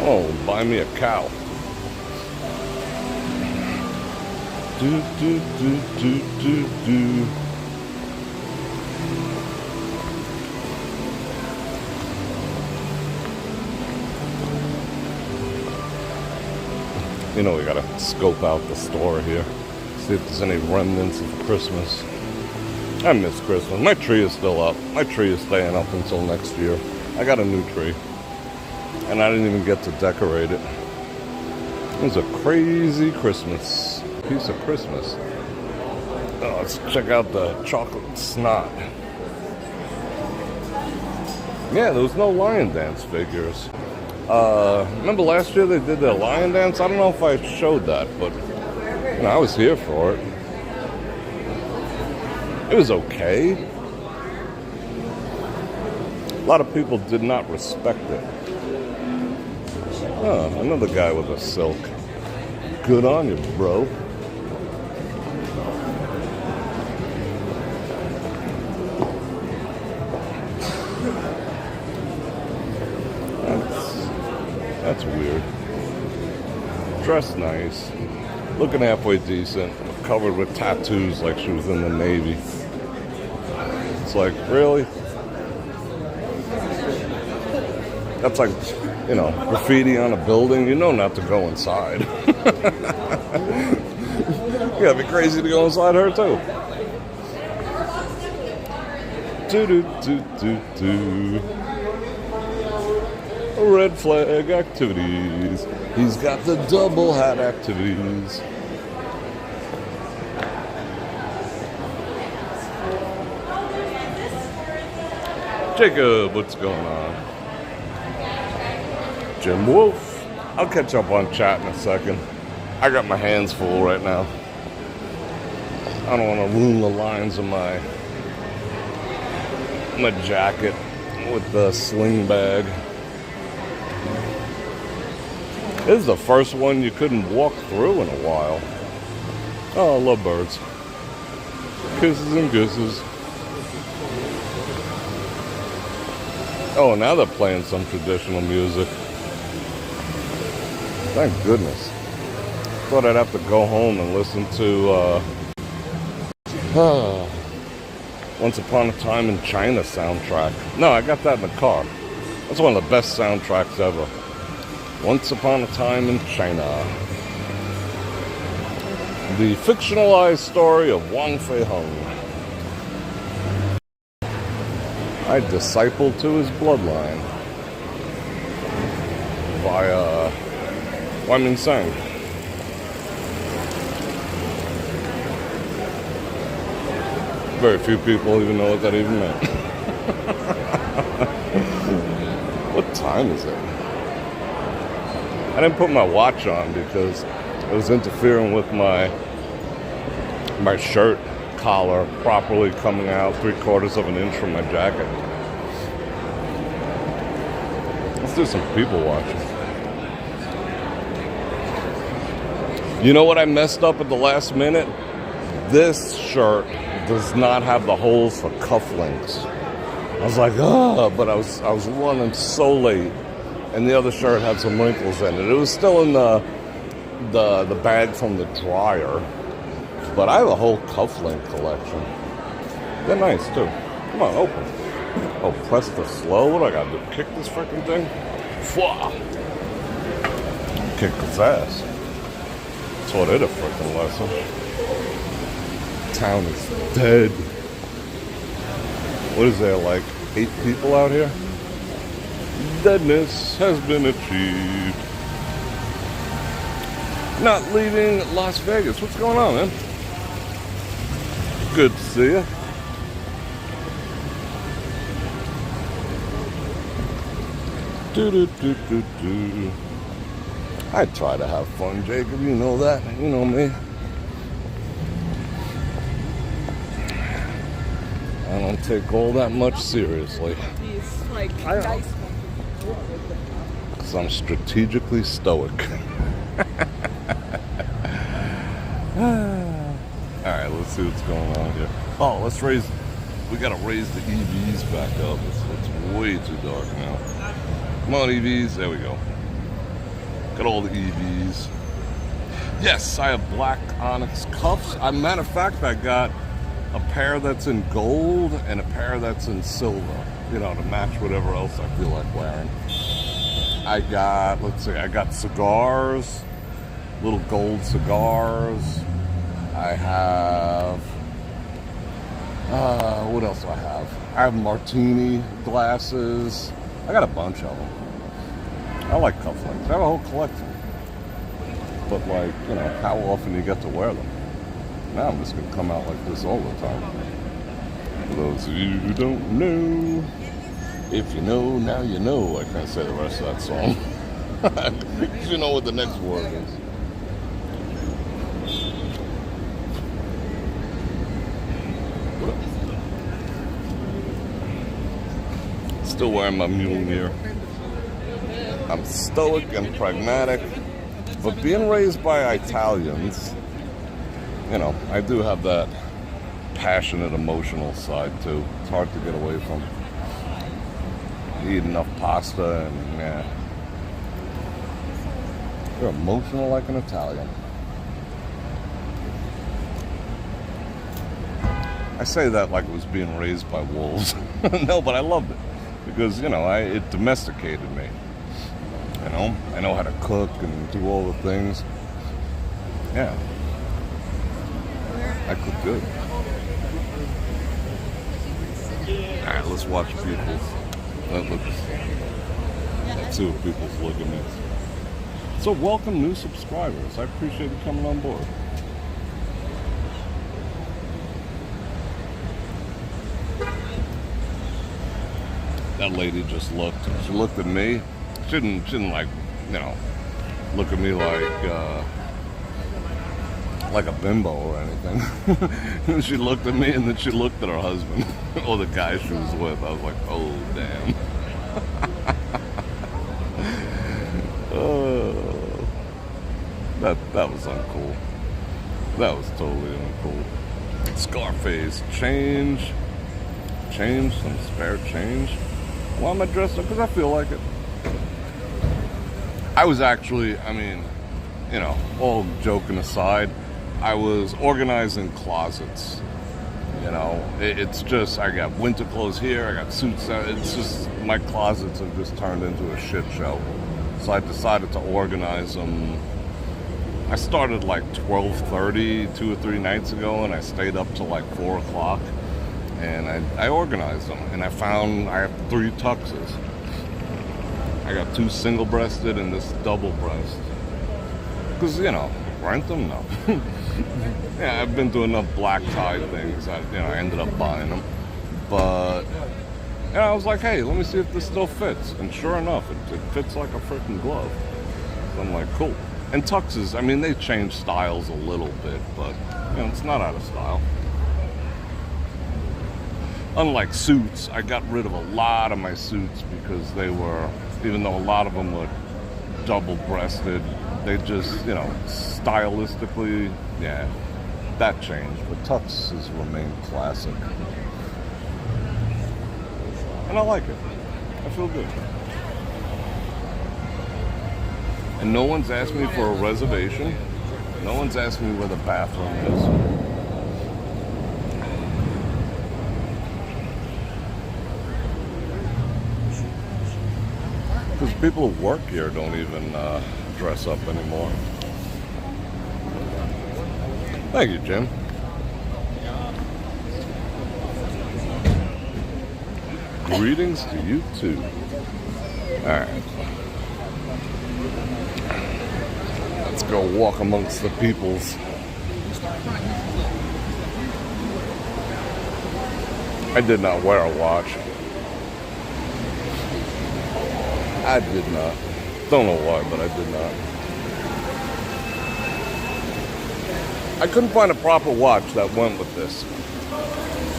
A: Oh, buy me a cow. You know, we gotta scope out the store here, see if there's any remnants of Christmas. I miss Christmas. My tree is still up. My tree is staying up until next year. I got a new tree, and I didn't even get to decorate it. It was a crazy Christmas. Piece of Christmas. Oh, let's check out the chocolate snot. Yeah, there was no lion dance figures. Remember last year they did the lion dance? I don't know if I showed that, but you know, I was here for it. It was okay. A lot of people did not respect it. Oh, another guy with a silk. Good on you, bro. That's weird. Dressed nice. Looking halfway decent. Covered with tattoos like she was in the Navy. It's like, really? That's like, you know, graffiti on a building. You know not to go inside. You gotta be crazy to go inside her too. Do. Red flag activities. He's got the double hat activities. Jacob, what's going on? Jim Wolf. I'll catch up on chat in a second. I got my hands full right now. I don't want to ruin the lines of my jacket with the sling bag. This is the first one you couldn't walk through in a while. Oh, I love birds. Kisses and gooses. Oh, now they're playing some traditional music. Thank goodness. Thought I'd have to go home and listen to Once Upon a Time in China soundtrack. No, I got that in the car. That's one of the best soundtracks ever. Once Upon a Time in China. The fictionalized story of Wang Fei Hung. I discipled to his bloodline via Wyoming Sang. Very few people even know what that even meant. What time is it? I didn't put my watch on because it was interfering with my shirt collar properly coming out 3/4 of an inch from my jacket. Let's do some people watching. You know what I messed up at the last minute? This shirt does not have the holes for cufflinks. I was like, but I was running so late. And the other shirt had some wrinkles in it. It was still in the bag from the dryer. But I have a whole cufflink collection. They're nice, too. Come on, open. Oh, press the slow? What do I gotta do? Kick this freaking thing? Fwah! Kick its ass. taught it a freaking lesson. Town is dead. What is there, like 8 people out here? Deadness has been achieved. Not leaving Las Vegas. What's going on, man? Good to see you. Do. I try to have fun, Jacob. You know that. You know me. I don't take all that much seriously. Because I'm strategically stoic. Alright, let's see what's going on here. Oh, we gotta raise the EVs back up. It's way too dark now. Come on, EVs. There we go. Got all the EVs. Yes, I have black onyx cuffs. Matter of fact, I got a pair that's in gold and a pair that's in silver. You know, to match whatever else I feel like wearing. I got cigars, little gold cigars. I have, what else do I have? I have martini glasses. I got a bunch of them. I like cufflinks. I have a whole collection. But like, you know, how often do you get to wear them? Now I'm just going to come out like this all the time. For those of you who don't know, if you know, now you know. I can't say the rest of that song. You know what the next word is. Still wearing my Mjolnir. I'm stoic and pragmatic, but being raised by Italians, you know, I do have that passionate, emotional side too. It's hard to get away from. You eat enough pasta and yeah, you're emotional like an Italian. I say that like it was being raised by wolves. No, but I loved it. Because, you know, it domesticated me. You know, I know how to cook and do all the things. Yeah. I cook good. Alright, let's watch people. Let's see what people's looking at. So welcome new subscribers. I appreciate you coming on board. That lady just looked. She looked at me. She didn't like, you know, look at me like a bimbo or anything. She looked at me and then she looked at her husband or the guy she was with. I was like, oh damn. That was uncool. That was totally uncool. Scarface, change, some spare change. Why am I dressed up? Because I feel like it. I was actually, I mean, you know, all joking aside, I was organizing closets. You know, it's just, I got winter clothes here, I got suits. It's just, my closets have just turned into a shit show. So I decided to organize them. I started like 12:30, 2 or 3 nights ago, and I stayed up till like 4 o'clock. And I organized them, and I found I have 3 tuxes. I got 2 single-breasted and this double-breast. Because, you know, rent them? No. Yeah, I've been through enough black tie things. I ended up buying them. But, and I was like, hey, let me see if this still fits. And sure enough, it fits like a freaking glove. So I'm like, cool. And tuxes, I mean, they change styles a little bit, but, you know, it's not out of style. Unlike suits, I got rid of a lot of my suits because they were, even though a lot of them were double-breasted, they just, you know, stylistically, yeah, that changed. But tuxes remain classic. And I like it. I feel good. And no one's asked me for a reservation. No one's asked me where the bathroom is. Because people who work here don't even dress up anymore. Thank you, Jim. Greetings to you too. Alright. Let's go walk amongst the peoples. I did not wear a watch. I did not. Don't know why, but I did not. I couldn't find a proper watch that went with this.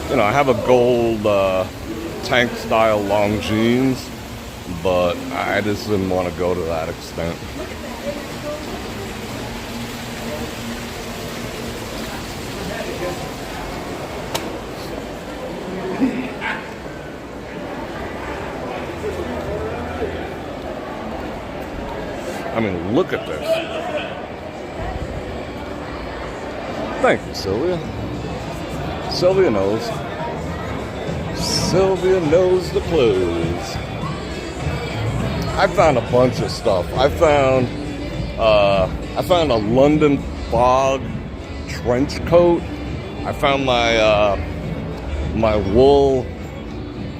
A: You know, I have a gold tank style long jeans, but I just didn't want to go to that extent. I mean, look at this. Thank you, Sylvia. Sylvia knows. Sylvia knows the clothes. I found a bunch of stuff. I found a London fog trench coat. I found my my wool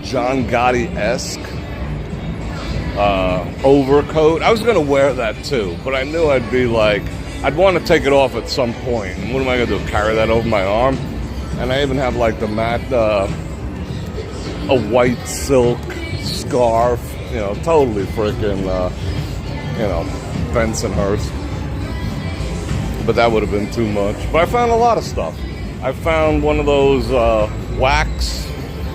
A: John Gotti-esque overcoat. I was gonna wear that too, but I knew I'd be like, I'd want to take it off at some point. And what am I gonna do? Carry that over my arm? And I even have like the matte, a white silk scarf. You know, totally freaking, you know, Bensonhurst. But that would have been too much. But I found a lot of stuff. I found one of those wax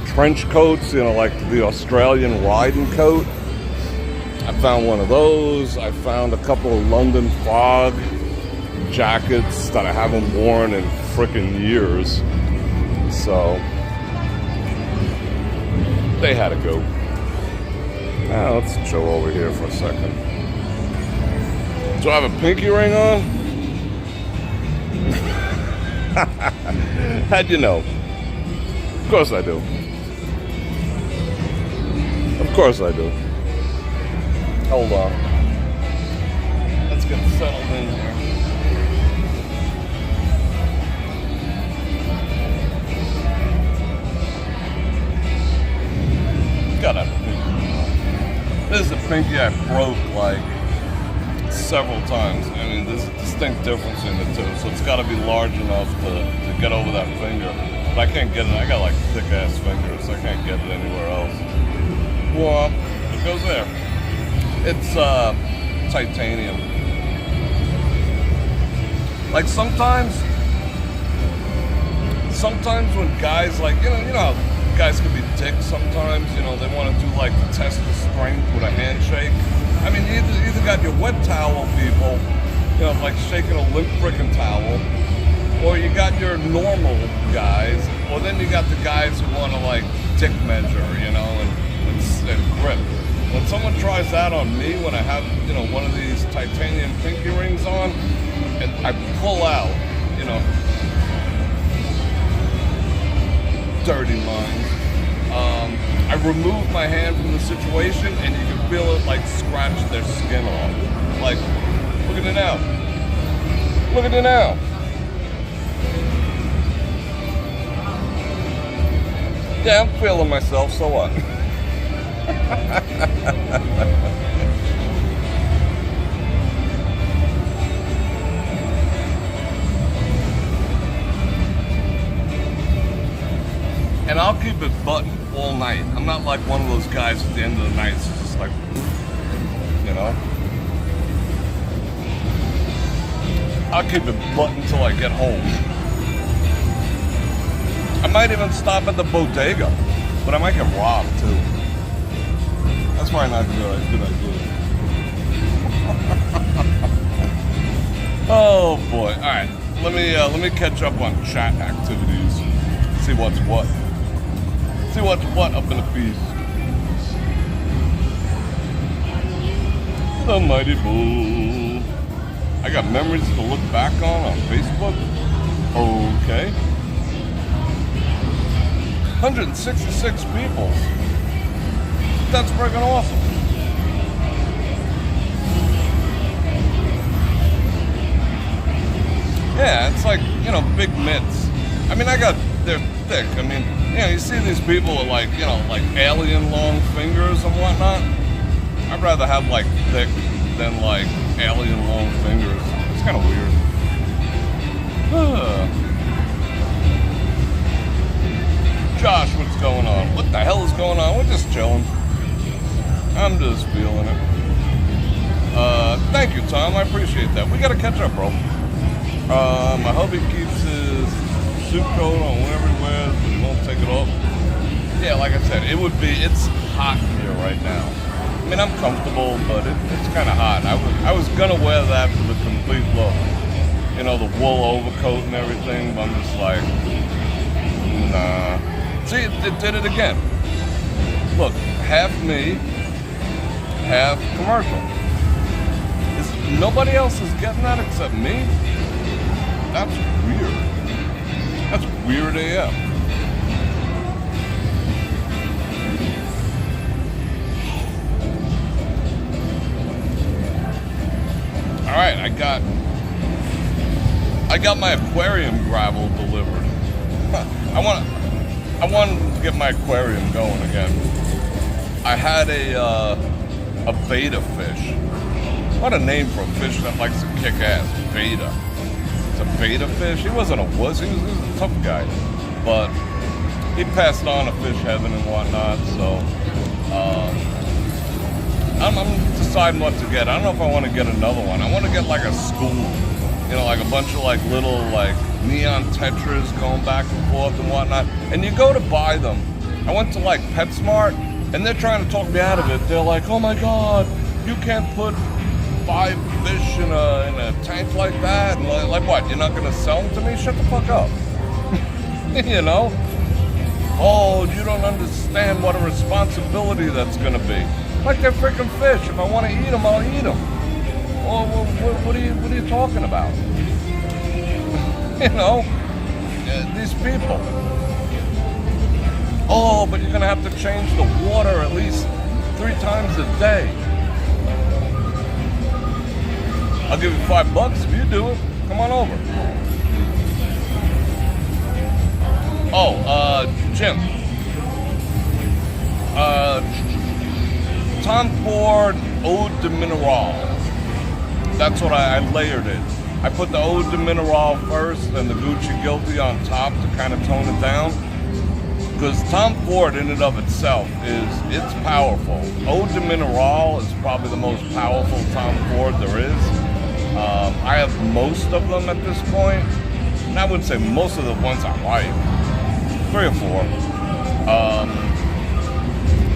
A: trench coats, you know, like the Australian riding coat. I found one of those. I found a couple of London fog jackets that I haven't worn in frickin' years. So they had to go. Now let's chill over here for a second. Do I have a pinky ring on? How'd you know? Of course I do. Of course I do. Hold on. Let's get settled in here. Gotta have a pinky. This is a pinky I broke like several times. I mean, there's a distinct difference in the two, so it's gotta be large enough to get over that finger. But I can't get it. I got like thick ass fingers, so I can't get it anywhere else. Well, it goes there. It's titanium. Like sometimes when guys like, you know how guys can be dicks sometimes, you know, they want to do like the test of strength with a handshake. I mean, you either got your wet towel people, you know, like shaking a limp frickin' towel, or you got your normal guys, or then you got the guys who want to like dick measure, you know, and grip. When someone tries that on me, when I have, you know, one of these titanium pinky rings on, and I pull out, you know, dirty minds. I remove my hand from the situation, and you can feel it like scratch their skin off. Like, look at it now. Look at it now. Yeah, I'm feeling myself, so what? And I'll keep it buttoned all night. I'm not like one of those guys at the end of the night, it's just like, you know. I'll keep it buttoned until I get home. I might even stop at the bodega, but I might get robbed too. That's probably not a good idea. Oh boy! All right, let me catch up on chat activities. See what's what. See what's what up in the feast. The mighty bull. I got memories to look back on Facebook. Okay. 166 people. That's freaking awesome. Yeah, it's like, you know, big mitts. I mean, they're thick. I mean, you know, you see these people with like, you know, like alien long fingers and whatnot. I'd rather have like thick than like alien long fingers. It's kind of weird. Josh, what's going on? What the hell is going on? We're just chilling. I'm just feeling it. Thank you, Tom. I appreciate that. We gotta catch up, bro. My hubby keeps his suit coat on whenever he wears, but he won't take it off. Yeah, like I said, it's hot here right now. I mean, I'm comfortable, but it's kind of hot. I was gonna wear that for the complete look. You know, the wool overcoat and everything, but I'm just like, nah. See, it did it again. Look, half me, half commercial. Nobody else is getting that except me? That's weird. That's weird AF. All right, I got my aquarium gravel delivered. I wanted to get my aquarium going again. I had a beta fish. What a name for a fish that likes to kick ass. Beta. It's a beta fish. He wasn't a wuss. He was a tough guy. But he passed on to fish heaven and whatnot. So I'm deciding what to get. I don't know if I want to get another one. I want to get like a school. You know, like a bunch of like little like neon tetras going back and forth and whatnot. And you go to buy them. I went to like PetSmart and they're trying to talk me out of it. They're like, oh my God, you can't put 5 fish in a tank like that. And like what? You're not gonna sell them to me? Shut the fuck up. You know? Oh, you don't understand what a responsibility that's gonna be. Like they're freaking fish. If I want to eat them, I'll eat them. Oh, what are you talking about? You know, these people. Oh, but you're gonna have to change the water at least 3 times a day. I'll give you $5 if you do it. Come on over. Oh, Jim. Tom Ford Eau de Mineral. That's what I layered it. I put the Eau de Mineral first and the Gucci Guilty on top to kind of tone it down. Because Tom Ford in and of itself it's powerful. Eau de Mineral is probably the most powerful Tom Ford there is. I have most of them at this point. And I wouldn't say most of the ones I like. 3 or 4.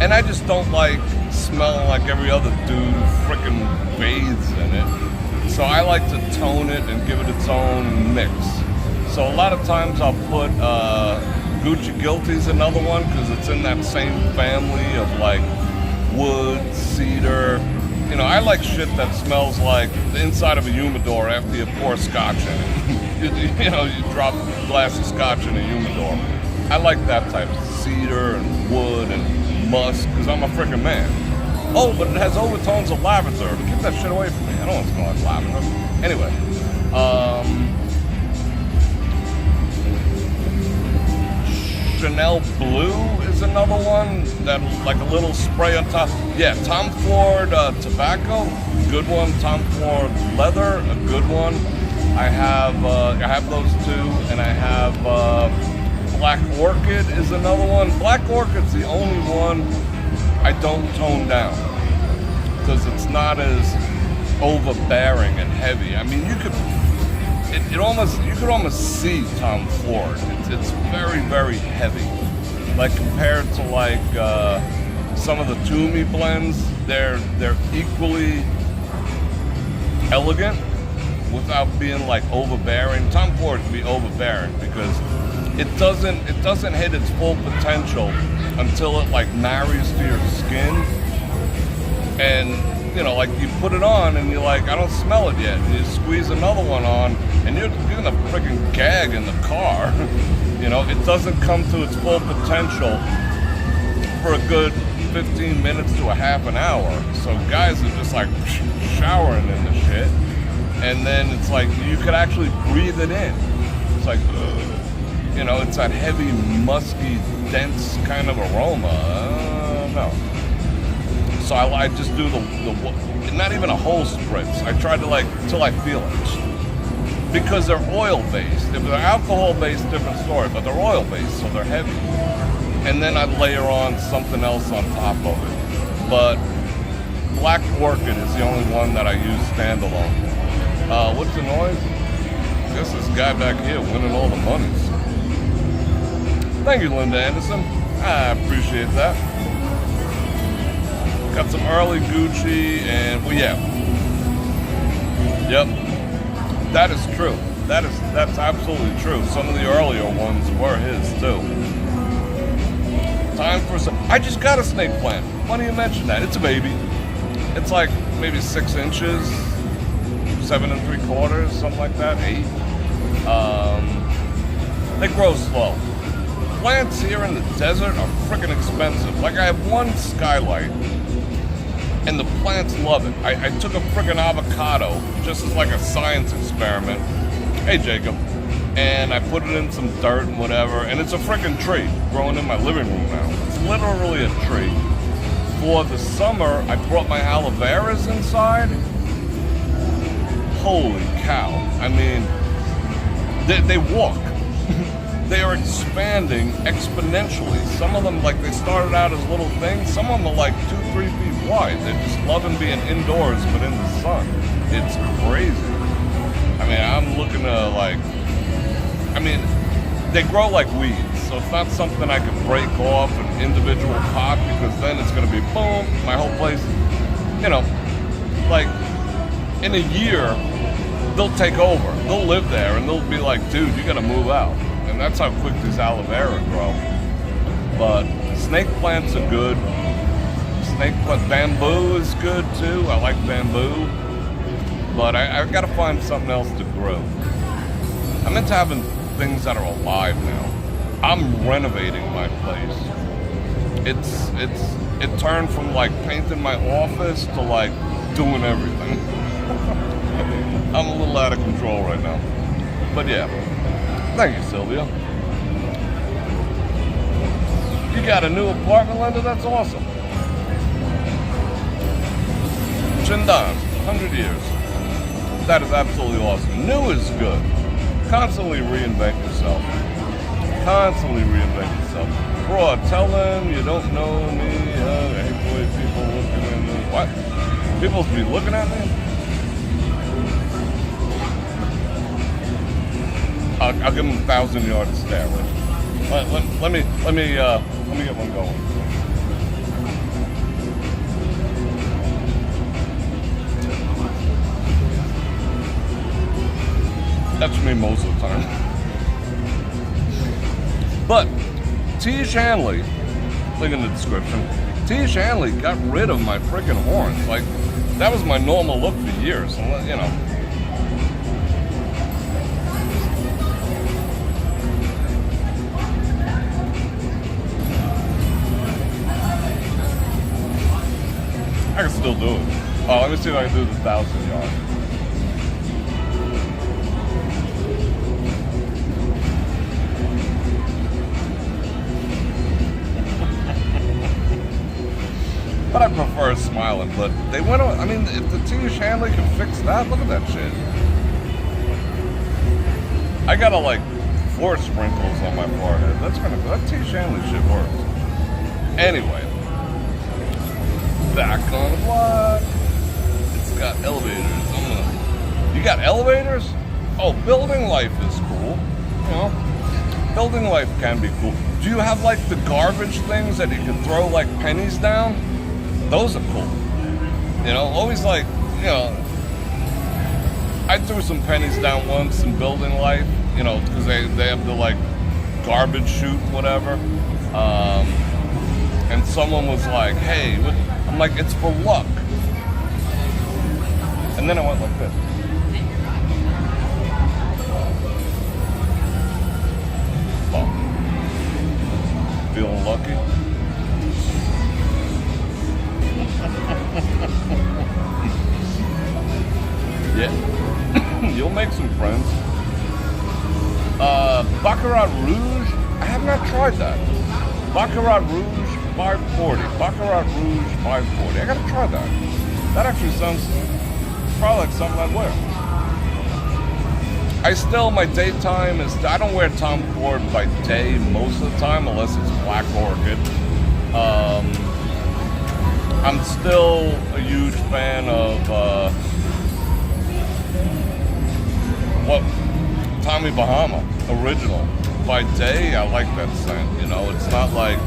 A: And I just don't like smelling like every other dude frickin' bathes in it. So I like to tone it and give it its own mix. So a lot of times I'll put Gucci Guilty's another one because it's in that same family of like wood, cedar. You know, I like shit that smells like the inside of a humidor after you pour scotch in it. You know, you drop a glass of scotch in a humidor. I like that type of cedar and wood and musk because I'm a freaking man. Oh, but it has overtones of lavender. Keep that shit away from me. I don't want to smell like lavender. Anyway, Chanel Blue is another one that like a little spray on top. Yeah, Tom Ford Tobacco, good one. Tom Ford Leather, a good one. I have those 2, and I have Black Orchid is another one. Black Orchid's the only one I don't tone down because it's not as overbearing and heavy. I mean, you could almost see Tom Ford. It's very, very heavy. Like compared to like some of the Toomey blends, they're equally elegant without being like overbearing. Tom Ford can be overbearing because it doesn't hit its full potential until it like marries to your skin. And you know, like you put it on and you're like, I don't smell it yet. And you squeeze another one on and you're gonna freaking gag in the car. You know, it doesn't come to its full potential for a good 15 minutes to a half an hour. So guys are just like showering in the shit. and then it's like you could actually breathe it in. It's like, you know, it's that heavy, musky, dense kind of aroma. No. So I just do the not even a whole spritz. I try to like till I feel it, because they're oil based. If they're alcohol based, different story. But they're oil based, so they're heavy. And then I layer on something else on top of it. But Black Orchid is the only one that I use standalone. What's the noise? I guess this guy back here winning all the monies. Thank you, Linda Anderson. I appreciate that. Got some early Gucci and, well, yeah. Yep. That is true. That's absolutely true. Some of the earlier ones were his, too. Time for some... I just got a snake plant. Funny you mention that. It's a baby. It's like maybe 6 inches, 7 3/4, something like that, 8. They grow slow. Plants here in the desert are freaking expensive. Like I have one skylight, and the plants love it. I took a freaking avocado, just as like a science experiment. Hey, Jacob. And I put it in some dirt and whatever, and it's a freaking tree growing in my living room now. It's literally a tree. For the summer, I brought my aloe veras inside. Holy cow. I mean, they walk. They are expanding exponentially. Some of them, like, they started out as little things. Some of them are like 2-3 feet wide. They're just loving being indoors, but in the sun. It's crazy. I mean, I'm looking to, like, I mean, they grow like weeds, so it's not something I can break off an individual pot, because then it's going to be boom, my whole place, you know, like, in a year, they'll take over. They'll live there, and they'll be like, dude, you got to move out. And that's how quick these aloe vera grow. But snake plants are good. Bamboo is good, too. I like bamboo. But I've got to find something else to grow. I'm into having things that are alive now. I'm renovating my place. It turned from like painting my office to like doing everything. I'm a little out of control right now. But yeah, thank you, Sylvia. You got a new apartment, Linda? That's awesome. Chindan, 100 years. That is absolutely awesome. New is good. Constantly reinvent yourself. Constantly reinvent yourself. Bro, tell them you don't know me. Hey, boy, people looking at me. What? People be looking at me? I'll give them 1,000-yard stare. Let me get one going. That's me most of the time. But T. Shanley, link in the description, T. Shanley got rid of my freaking horns. Like, that was my normal look for years. And, you know. I can still do it. Oh, let me see if I can do the 1,000-yard. But I prefer smiling, but they went on. I mean, if the T. Shanley can fix that, look at that shit. I got like 4 sprinkles on my forehead. That T. Shanley shit works. Anyway, back on the block. It's got elevators. You got elevators? Oh, building life is cool. You know, building life can be cool. Do you have like the garbage things that you can throw like pennies down? Those are cool. You know, always like, you know, I threw some pennies down once in building life, you know, because they have the like garbage chute, whatever. And someone was like, hey, what? I'm like, it's for luck. And then I went like this. Oh. Feeling lucky? Yeah. some friends. Baccarat Rouge, I have not tried that. Baccarat Rouge 540. Baccarat Rouge 540. I gotta try that. That actually sounds probably like something I'd wear. My daytime is, I don't wear Tom Ford by day most of the time unless it's Black Orchid. I'm still a huge fan of Tommy Bahama original. By day, I like that scent. You know, it's not like,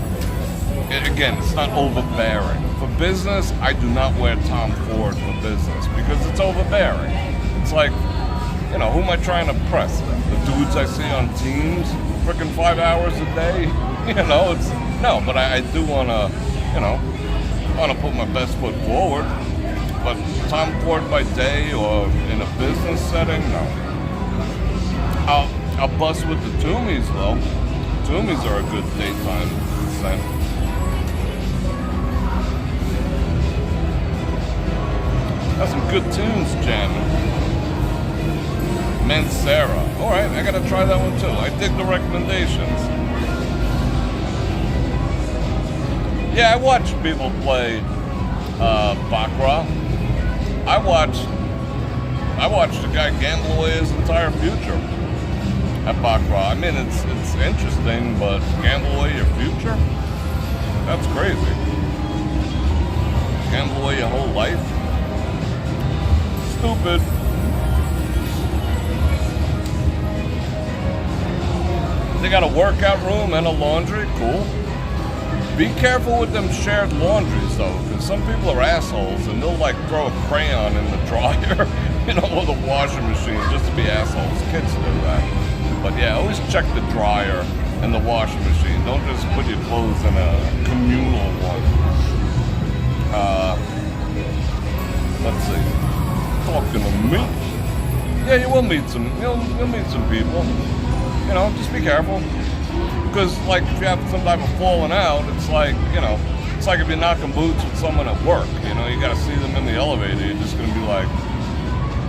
A: again, it's not overbearing. For business, I do not wear Tom Ford for business because it's overbearing. It's like, you know, who am I trying to impress? The dudes I see on Teams, freaking 5 hours a day. You know, it's no, but I do want to, you know, want to put my best foot forward. But Tom Ford by day or in a business setting, no. I'll bust with the Toomies though. Toomies are a good daytime scent. Got some good tunes jamming. Mancera. All right, I gotta try that one too. I dig the recommendations. Yeah, I watch people play Baccarat. I watched a guy gamble away his entire future at Baccarat. I mean, it's interesting, but gamble away your future? That's crazy. Gamble away your whole life? Stupid. They got a workout room and a laundry. Cool. Be careful with them shared laundries, though, because some people are assholes and they'll like throw a crayon in the dryer, you know, or the washing machine just to be assholes. Kids do that. But yeah, always check the dryer and the washing machine. Don't just put your clothes in a communal one. Let's see. Talking to me. Yeah, you will meet some. You'll meet some people. You know, just be careful. Because, like, if you have some type of falling out, it's like, you know, it's like if you're knocking boots with someone at work. You know, you got to see them in the elevator. You're just going to be like,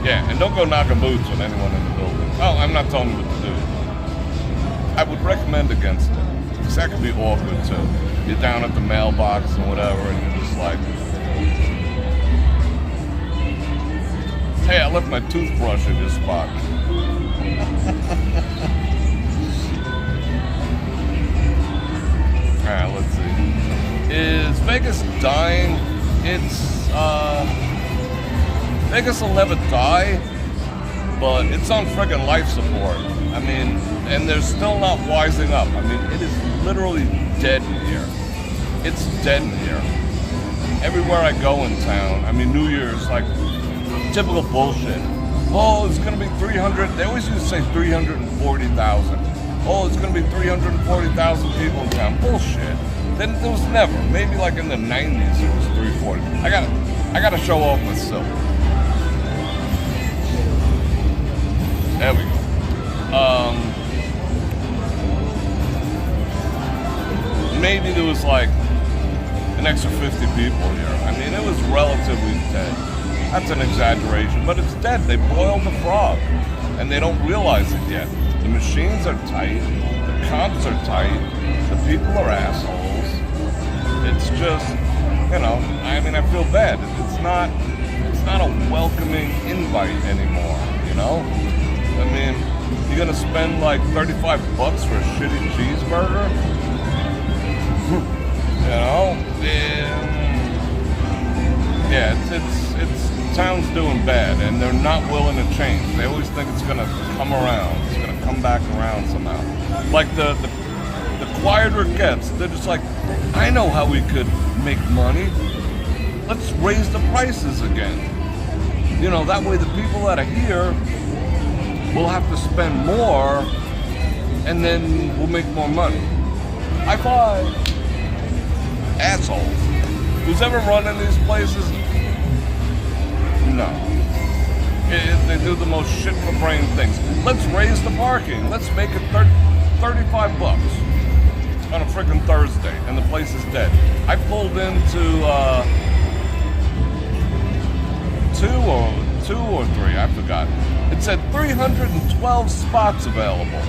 A: yeah, and don't go knocking boots with anyone in the building. Oh, I'm not telling you what to do. I would recommend against it. Because that could be awkward, too. You're down at the mailbox and whatever, and you're just like, hey, I left my toothbrush in this spot. Alright, let's see. Is Vegas dying? Vegas will never die, but it's on friggin' life support. I mean, and they're still not wising up. I mean, it is literally dead in here. It's dead in here. Everywhere I go in town, I mean, New Year's, like, typical bullshit. Oh, it's gonna be 300, they always used to say 340,000. Oh, it's gonna be 340,000 people in town. Bullshit. Then there was never. Maybe like in the 90s it was 340. I gotta show off myself. There we go. Maybe there was like an extra 50 people here. I mean, it was relatively dead. That's an exaggeration, but it's dead. They boiled the frog, and they don't realize it yet. The machines are tight, the comps are tight, the people are assholes. It's just, you know, I mean, I feel bad. It's not a welcoming invite anymore, you know? I mean, you're gonna spend like $35 for a shitty cheeseburger? You know? Yeah, it's town's doing bad, and they're not willing to change. They always think it's gonna come around. It's gonna come back around somehow. Like the quieter it gets, they're just like, I know how we could make money. Let's raise the prices again. You know, that way the people that are here will have to spend more, and then we'll make more money. High five. Assholes. Who's ever run in these places? No. They do the most shit for brain things. Let's raise the parking. Let's make it $35 on a freaking Thursday, and the place is dead. 2 or 3, I forgot. It said 312 spots available.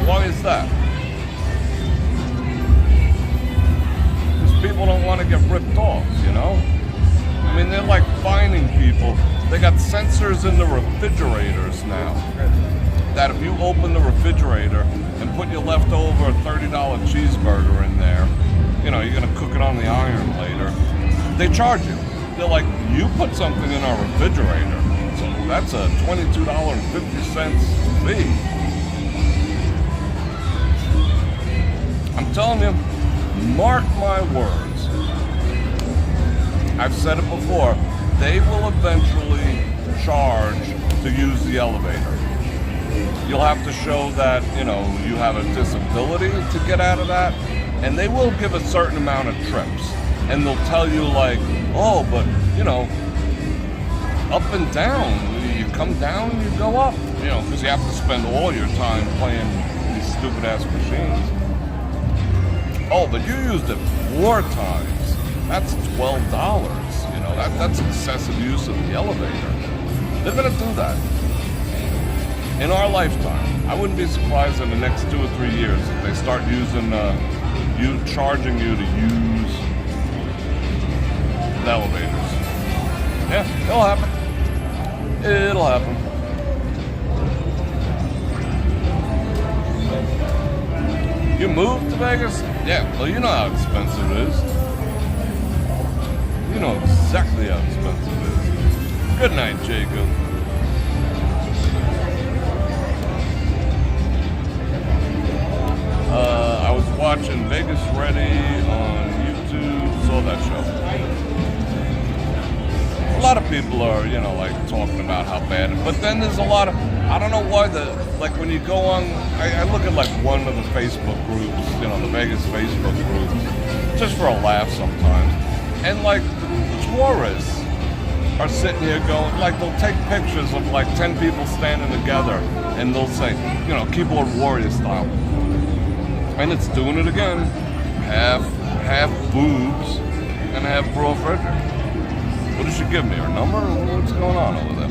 A: Why is that? Because people don't want to get ripped off, you know? I mean, they're like fining people. They got sensors in the refrigerators now. That if you open the refrigerator and put your leftover $30 cheeseburger in there, you know, you're gonna cook it on the iron later, they charge you. They're like, you put something in our refrigerator, so that's a $22.50 fee. I'm telling you, mark my words. I've said it before, they will eventually charge to use the elevator. You'll have to show that, you know, you have a disability to get out of that, and they will give a certain amount of trips. And they'll tell you like, oh, but, you know, up and down, you come down and you go up, you know, because you have to spend all your time playing these stupid-ass machines. Oh, but you used it 4 times. That's $12, you know, that's excessive use of the elevator. They're going to do that. In our lifetime, I wouldn't be surprised in the next 2 or 3 years if they start using, charging you to use the elevators. Yeah, it'll happen. It'll happen. You moved to Vegas? Yeah, well, you know how expensive it is. You know exactly how expensive it is. Good night, Jacob. I was watching Vegas Ready on YouTube, saw that show. A lot of people are, you know, like talking about how bad it is, but then there's a lot of, I don't know why like when you go on, I look at like one of the Facebook groups, you know, the Vegas Facebook group, just for a laugh sometimes, and like tourists are sitting here going, like they'll take pictures of like 10 people standing together, and they'll say, you know, keyboard warrior style. And it's doing it again. Half boobs and half Bror Fredrik. What did she give me? Her number? What's going on over there?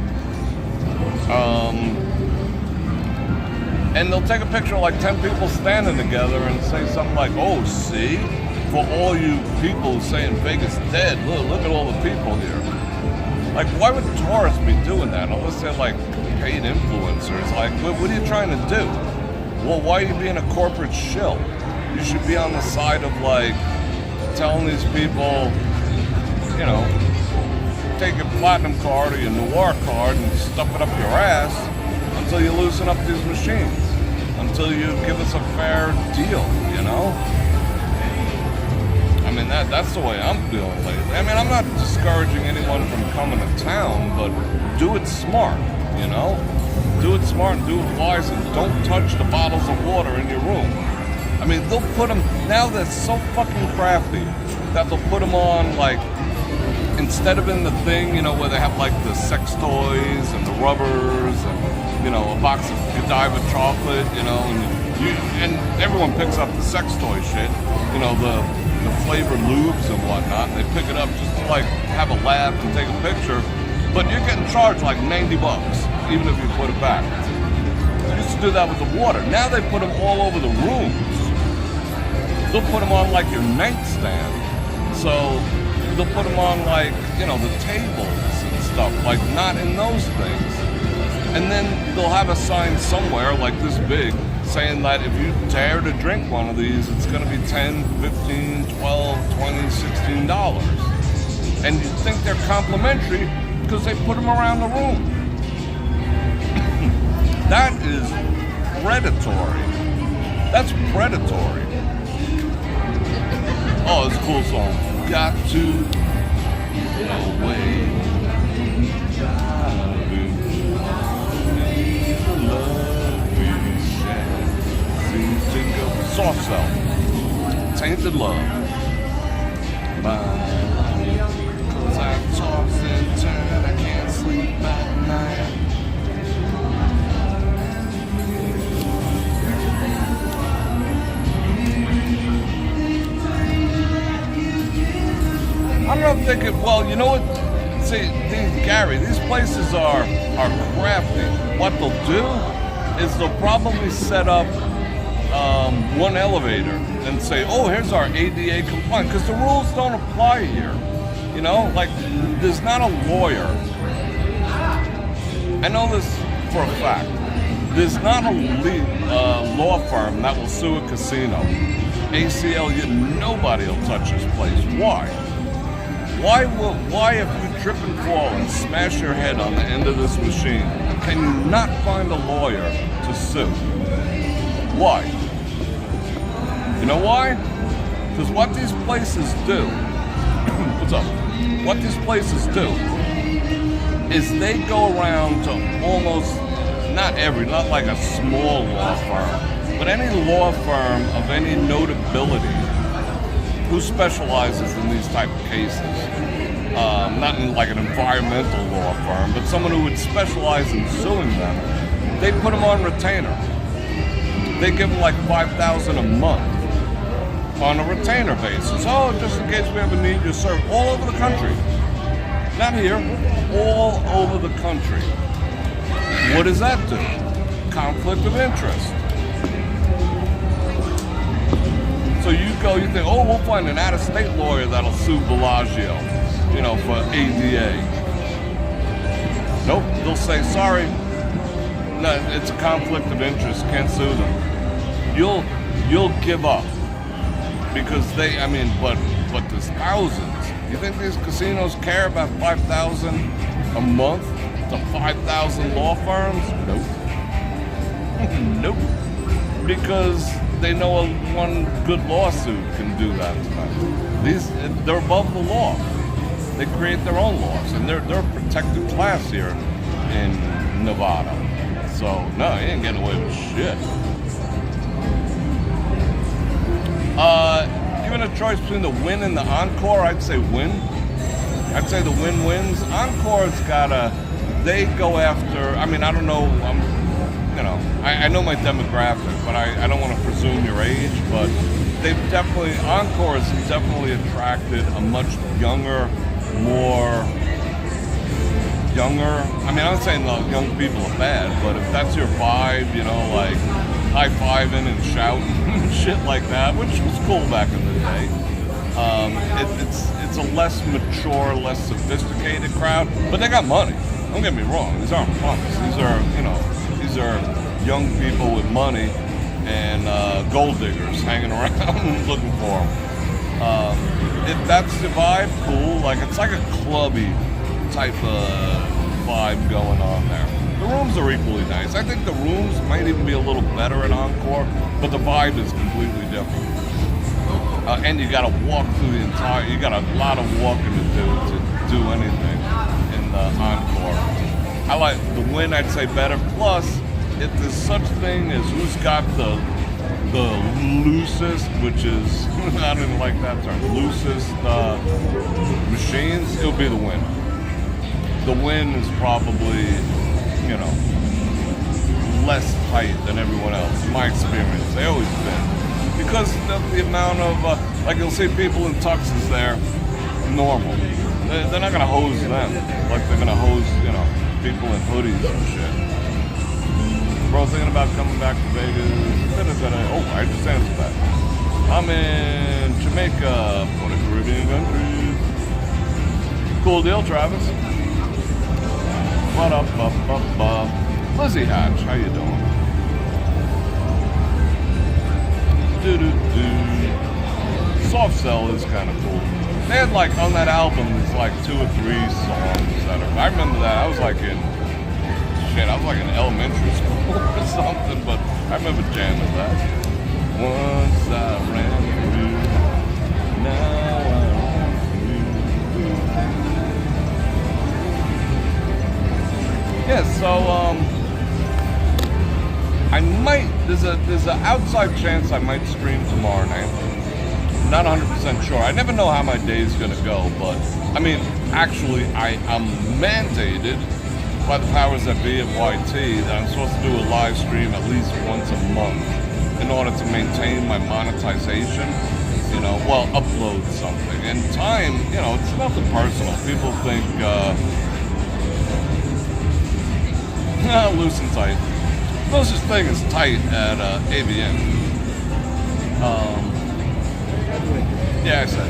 A: And they'll take a picture of like 10 people standing together and say something like, oh, see? For all you people saying Vegas dead, look at all the people here. Like, why would tourists be doing that? Unless they're like paid influencers. Like, what are you trying to do? Well, why are you being a corporate shill? You should be on the side of like telling these people, you know, take your platinum card or your noir card and stuff it up your ass until you loosen up these machines, until you give us a fair deal, you know? I mean, that's the way I'm feeling lately. I mean, I'm not discouraging anyone from coming to town, but do it smart, you know? Do it smart and do it wise, and don't touch the bottles of water in your room. I mean, they'll put them, now they're so fucking crafty that they'll put them on, like, instead of in the thing, you know, where they have, like, the sex toys and the rubbers and, you know, a box of Godiva chocolate, you know, and everyone picks up the sex toy shit, you know, the flavored lubes and whatnot. They pick it up just to, like, have a laugh and take a picture, but you're getting charged, like, $90. Even if you put it back. They used to do that with the water. Now they put them all over the rooms. They'll put them on like your nightstand. So they'll put them on like, you know, the tables and stuff, like not in those things. And then they'll have a sign somewhere like this big saying that if you dare to drink one of these, it's going to be $10, $15, $12, $20, $16. And you think they're complimentary because they put them around the room. That is predatory. That's predatory. Oh, it's a cool song. Got to away. Soft cell. Tainted love. Cause I toss and turn, I can't sleep at night. I don't know if they could, well, you know what? See, Gary, these places are crafty. What they'll do is they'll probably set up one elevator and say, oh, here's our ADA compliant, because the rules don't apply here. You know, like, there's not a lawyer. I know this for a fact. There's not a law firm that will sue a casino. ACLU, nobody will touch this place. Why? Why if you trip and fall and smash your head on the end of this machine, can you not find a lawyer to sue? Why? You know why? Because what these places do, what's up? What these places do is they go around to almost, not like a small law firm, but any law firm of any notability who specializes in these type of cases. Not in like an environmental law firm, but someone who would specialize in suing them. They put them on retainer. They give them like $5,000 a month on a retainer basis. Oh, just in case we ever need your service. All over the country. Not here. All over the country. What does that do? Conflict of interest. So you think, oh, we'll find an out-of-state lawyer that'll sue Bellagio, for ADA. Nope, they'll say, sorry, no, it's a conflict of interest, can't sue them. You'll give up because but there's thousands. You think these casinos care about $5,000 a month to 5,000 law firms? Nope. Nope. Because they know one good lawsuit can do that to them. They're above the law. They create their own laws, and they're a protected class here in Nevada. So no, you ain't getting away with shit. Given a choice between the Wynn and the Encore, I'd say Wynn. I'd say the Wynn wins. Encore's they go after. I don't know. I know my demographic, but I don't want to presume your age. But Encore has definitely attracted a much younger. I'm not saying the young people are bad, but if that's your vibe, like high-fiving and shouting and shit like that, which was cool back in the day, it's a less mature, less sophisticated crowd, but they got money. Don't get me wrong, these aren't punks. These are young people with money and gold diggers hanging around looking for them. If that's the vibe, cool. Like, it's like a clubby type of vibe going on there. The rooms are equally nice. I think the rooms might even be a little better at Encore, but the vibe is completely different. And you got to walk through you got a lot of walking to do anything in the Encore. I like the Wynn, I'd say better. Plus, if there's such thing as who's got the loosest, which is, I don't even like that term, loosest machines, it'll be the Wynn. The Wynn is probably, less tight than everyone else, in my experience. They always been. Because of the amount of, you'll see people in tuxes there, normal. They're not going to hose them like they're going to hose, people in hoodies and shit. Bro, thinking about coming back to Vegas. Oh, I just answered that. I'm in Jamaica for the Caribbean countries. Cool deal, Travis. What up? Lizzie Hatch, how you doing? Soft Cell is kind of cool. They had on that album, there's 2 or 3 songs that are. I remember that. I was in elementary school or something, but I remember jamming that. Once I ran through, now I run through. Yeah, so I might. There's an outside chance I might stream tomorrow night. I'm not 100% sure. I never know how my day's gonna go, but actually, I'm mandated by the powers that be at YT that I'm supposed to do a live stream at least once a month in order to maintain my monetization in well, upload something. And time, it's nothing personal. People think, loose and tight. No such thing as tight at ABN. Yeah, I said.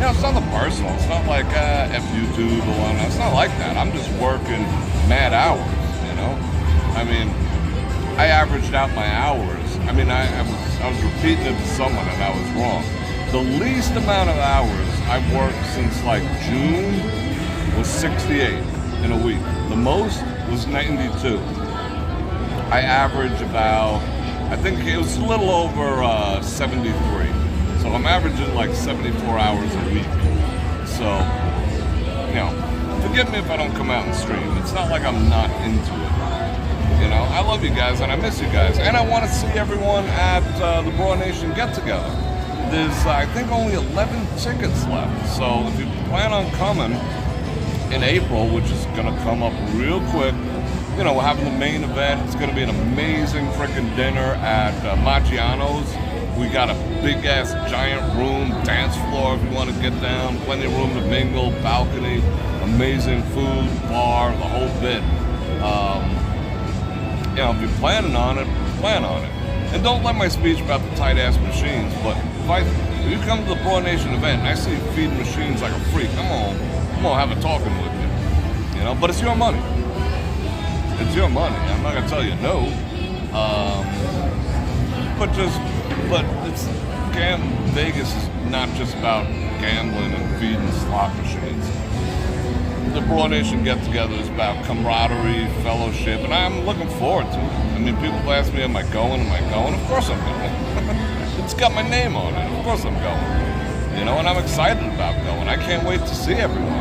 A: It's nothing personal. It's not like F YouTube or whatnot. It's not like that. I'm just working mad hours, I mean, I averaged out my hours. I mean, I was repeating it to someone and I was wrong. The least amount of hours I've worked since like June was 68 in a week. The most was 92. I average about, I think it was a little over 73. So I'm averaging like 74 hours a week. So, forgive me if I don't come out and stream. It's not like I'm not into it. I love you guys and I miss you guys. And I want to see everyone at the Bror Nation get-together. There's, I think, only 11 tickets left. So if you plan on coming in April, which is going to come up real quick, we're having the main event. It's going to be an amazing freaking dinner at Maggiano's. We got a big-ass giant room, dance floor if you want to get down, plenty of room to mingle, balcony, amazing food, bar, the whole bit. If you're planning on it, plan on it. And don't let my speech about the tight-ass machines, but if you come to the Bror Nation event and I see you feeding machines like a freak, I'm gonna have a talking with you. But it's your money. It's your money. I'm not gonna tell you no. But it's Vegas is not just about gambling and feeding slot machines. The Bror Nation get-together is about camaraderie, fellowship, and I'm looking forward to it. I mean, people ask me, am I going? Of course I'm going. It's got my name on it. Of course I'm going. And I'm excited about going. I can't wait to see everyone.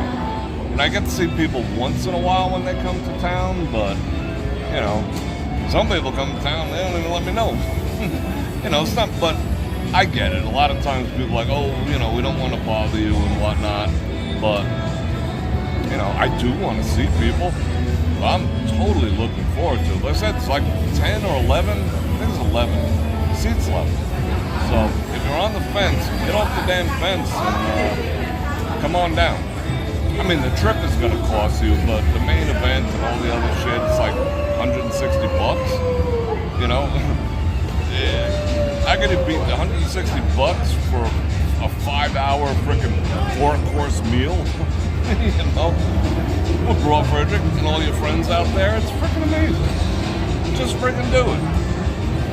A: And I get to see people once in a while when they come to town, but, some people come to town, they don't even let me know. It's not, but I get it. A lot of times people are like, oh, we don't want to bother you and whatnot, but, I do want to see people. I'm totally looking forward to it. Like I said, it's like 10 or 11. I think it's 11. Seats left. So if you're on the fence, get off the damn fence and come on down. I mean, the trip is going to cost you, but the main event and all the other shit, it's like $160. Yeah. I could have beat the $160 for a 5-hour freaking 4-course meal. With Bror Fredrik and all your friends out there, it's freaking amazing. Just freaking do it.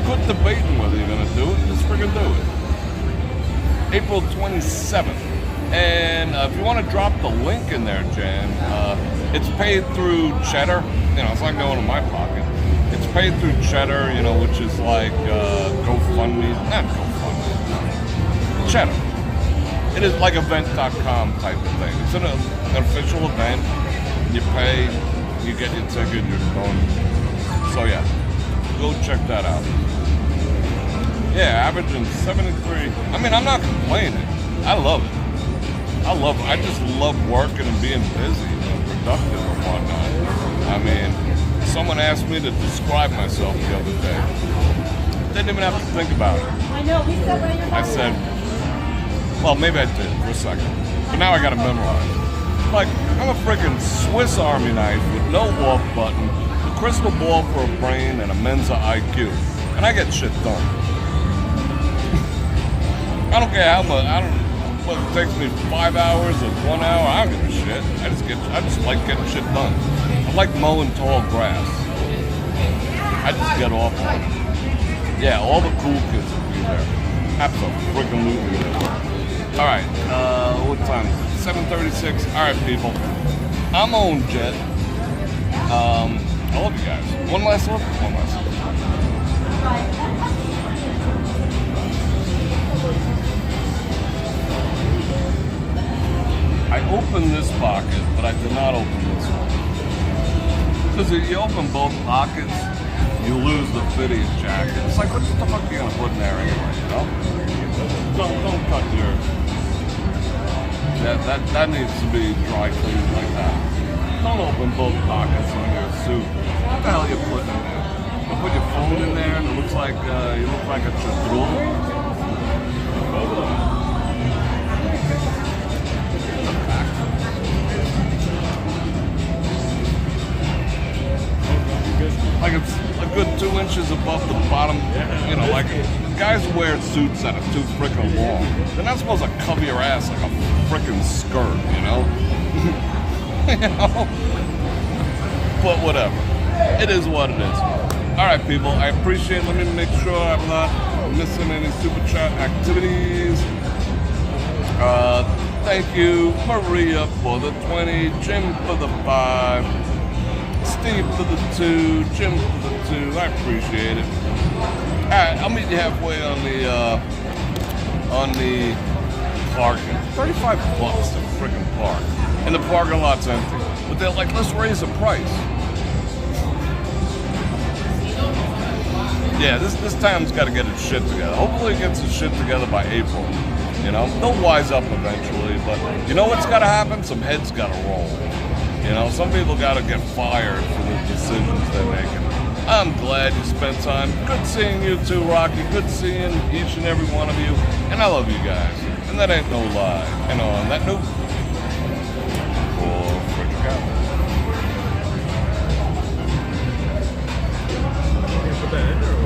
A: Quit debating whether you're gonna do it, just freaking do it. April 27th. And if you want to drop the link in there, Jan, it's paid through Cheddar. It's not going in my pocket. It's paid through Cheddar, which is like GoFundMe. Not GoFundMe. Cheddar. It is like event.com type of thing. It's an official event. You pay, you get your ticket, you're going. So yeah, go check that out. Yeah, averaging 73. I mean, I'm not complaining. I love it. I just love working and being busy and productive and whatnot. I mean, someone asked me to describe myself the other day. Didn't even have to think about it. I said, well, maybe I did for a second, but now I gotta memorize. Like, I'm a freaking Swiss Army knife with no off button, a crystal ball for a brain, and a Mensa IQ. And I get shit done. I don't care how much, whether it takes me 5 hours or 1 hour, I don't give a shit. I just like getting shit done. I like mowing tall grass. I just get off on it. Yeah, all the cool kids will be there. Absolutely. Alright, what time is it? 7:36. Alright, people. I'm on jet. I love you guys. One last look? One last look. I opened this pocket, but I did not open this one. Because if you open both pockets, you lose the fit of your jacket. It's like, what the fuck are you going to put in there anyway, Don't cut your... That needs to be dry cleaned like that. Don't open both pockets on your suit. What the hell are you putting in there? You put your phone in there, and it looks like you look like a chadrul. Like it's a good 2 inches above the bottom. You know, like guys who wear suits that are too freaking long. They're not supposed to cover your ass like a freaking skirt, you know? You know? But whatever. It is what it is. Alright, people, I appreciate it. Let me make sure I'm not missing any super chat activities. Thank you, Maria for the 20, Jim for the 5, Steve for the 2, Jim for the 2. I appreciate it. Alright, I'll meet you halfway on the parking. $35 to freaking park. And the parking lot's empty. But they're like, let's raise the price. Yeah, this town's got to get its shit together. Hopefully it gets its shit together by April. You know, they'll wise up eventually, but you know what's got to happen? Some heads got to roll. You know, some people got to get fired for the decisions they're making. I'm glad you spent time. Good seeing you too, Rocky. Good seeing each and every one of you. And I love you guys. And that ain't no lie. And on that note, Bror Fredrik out.
B: Put that in there.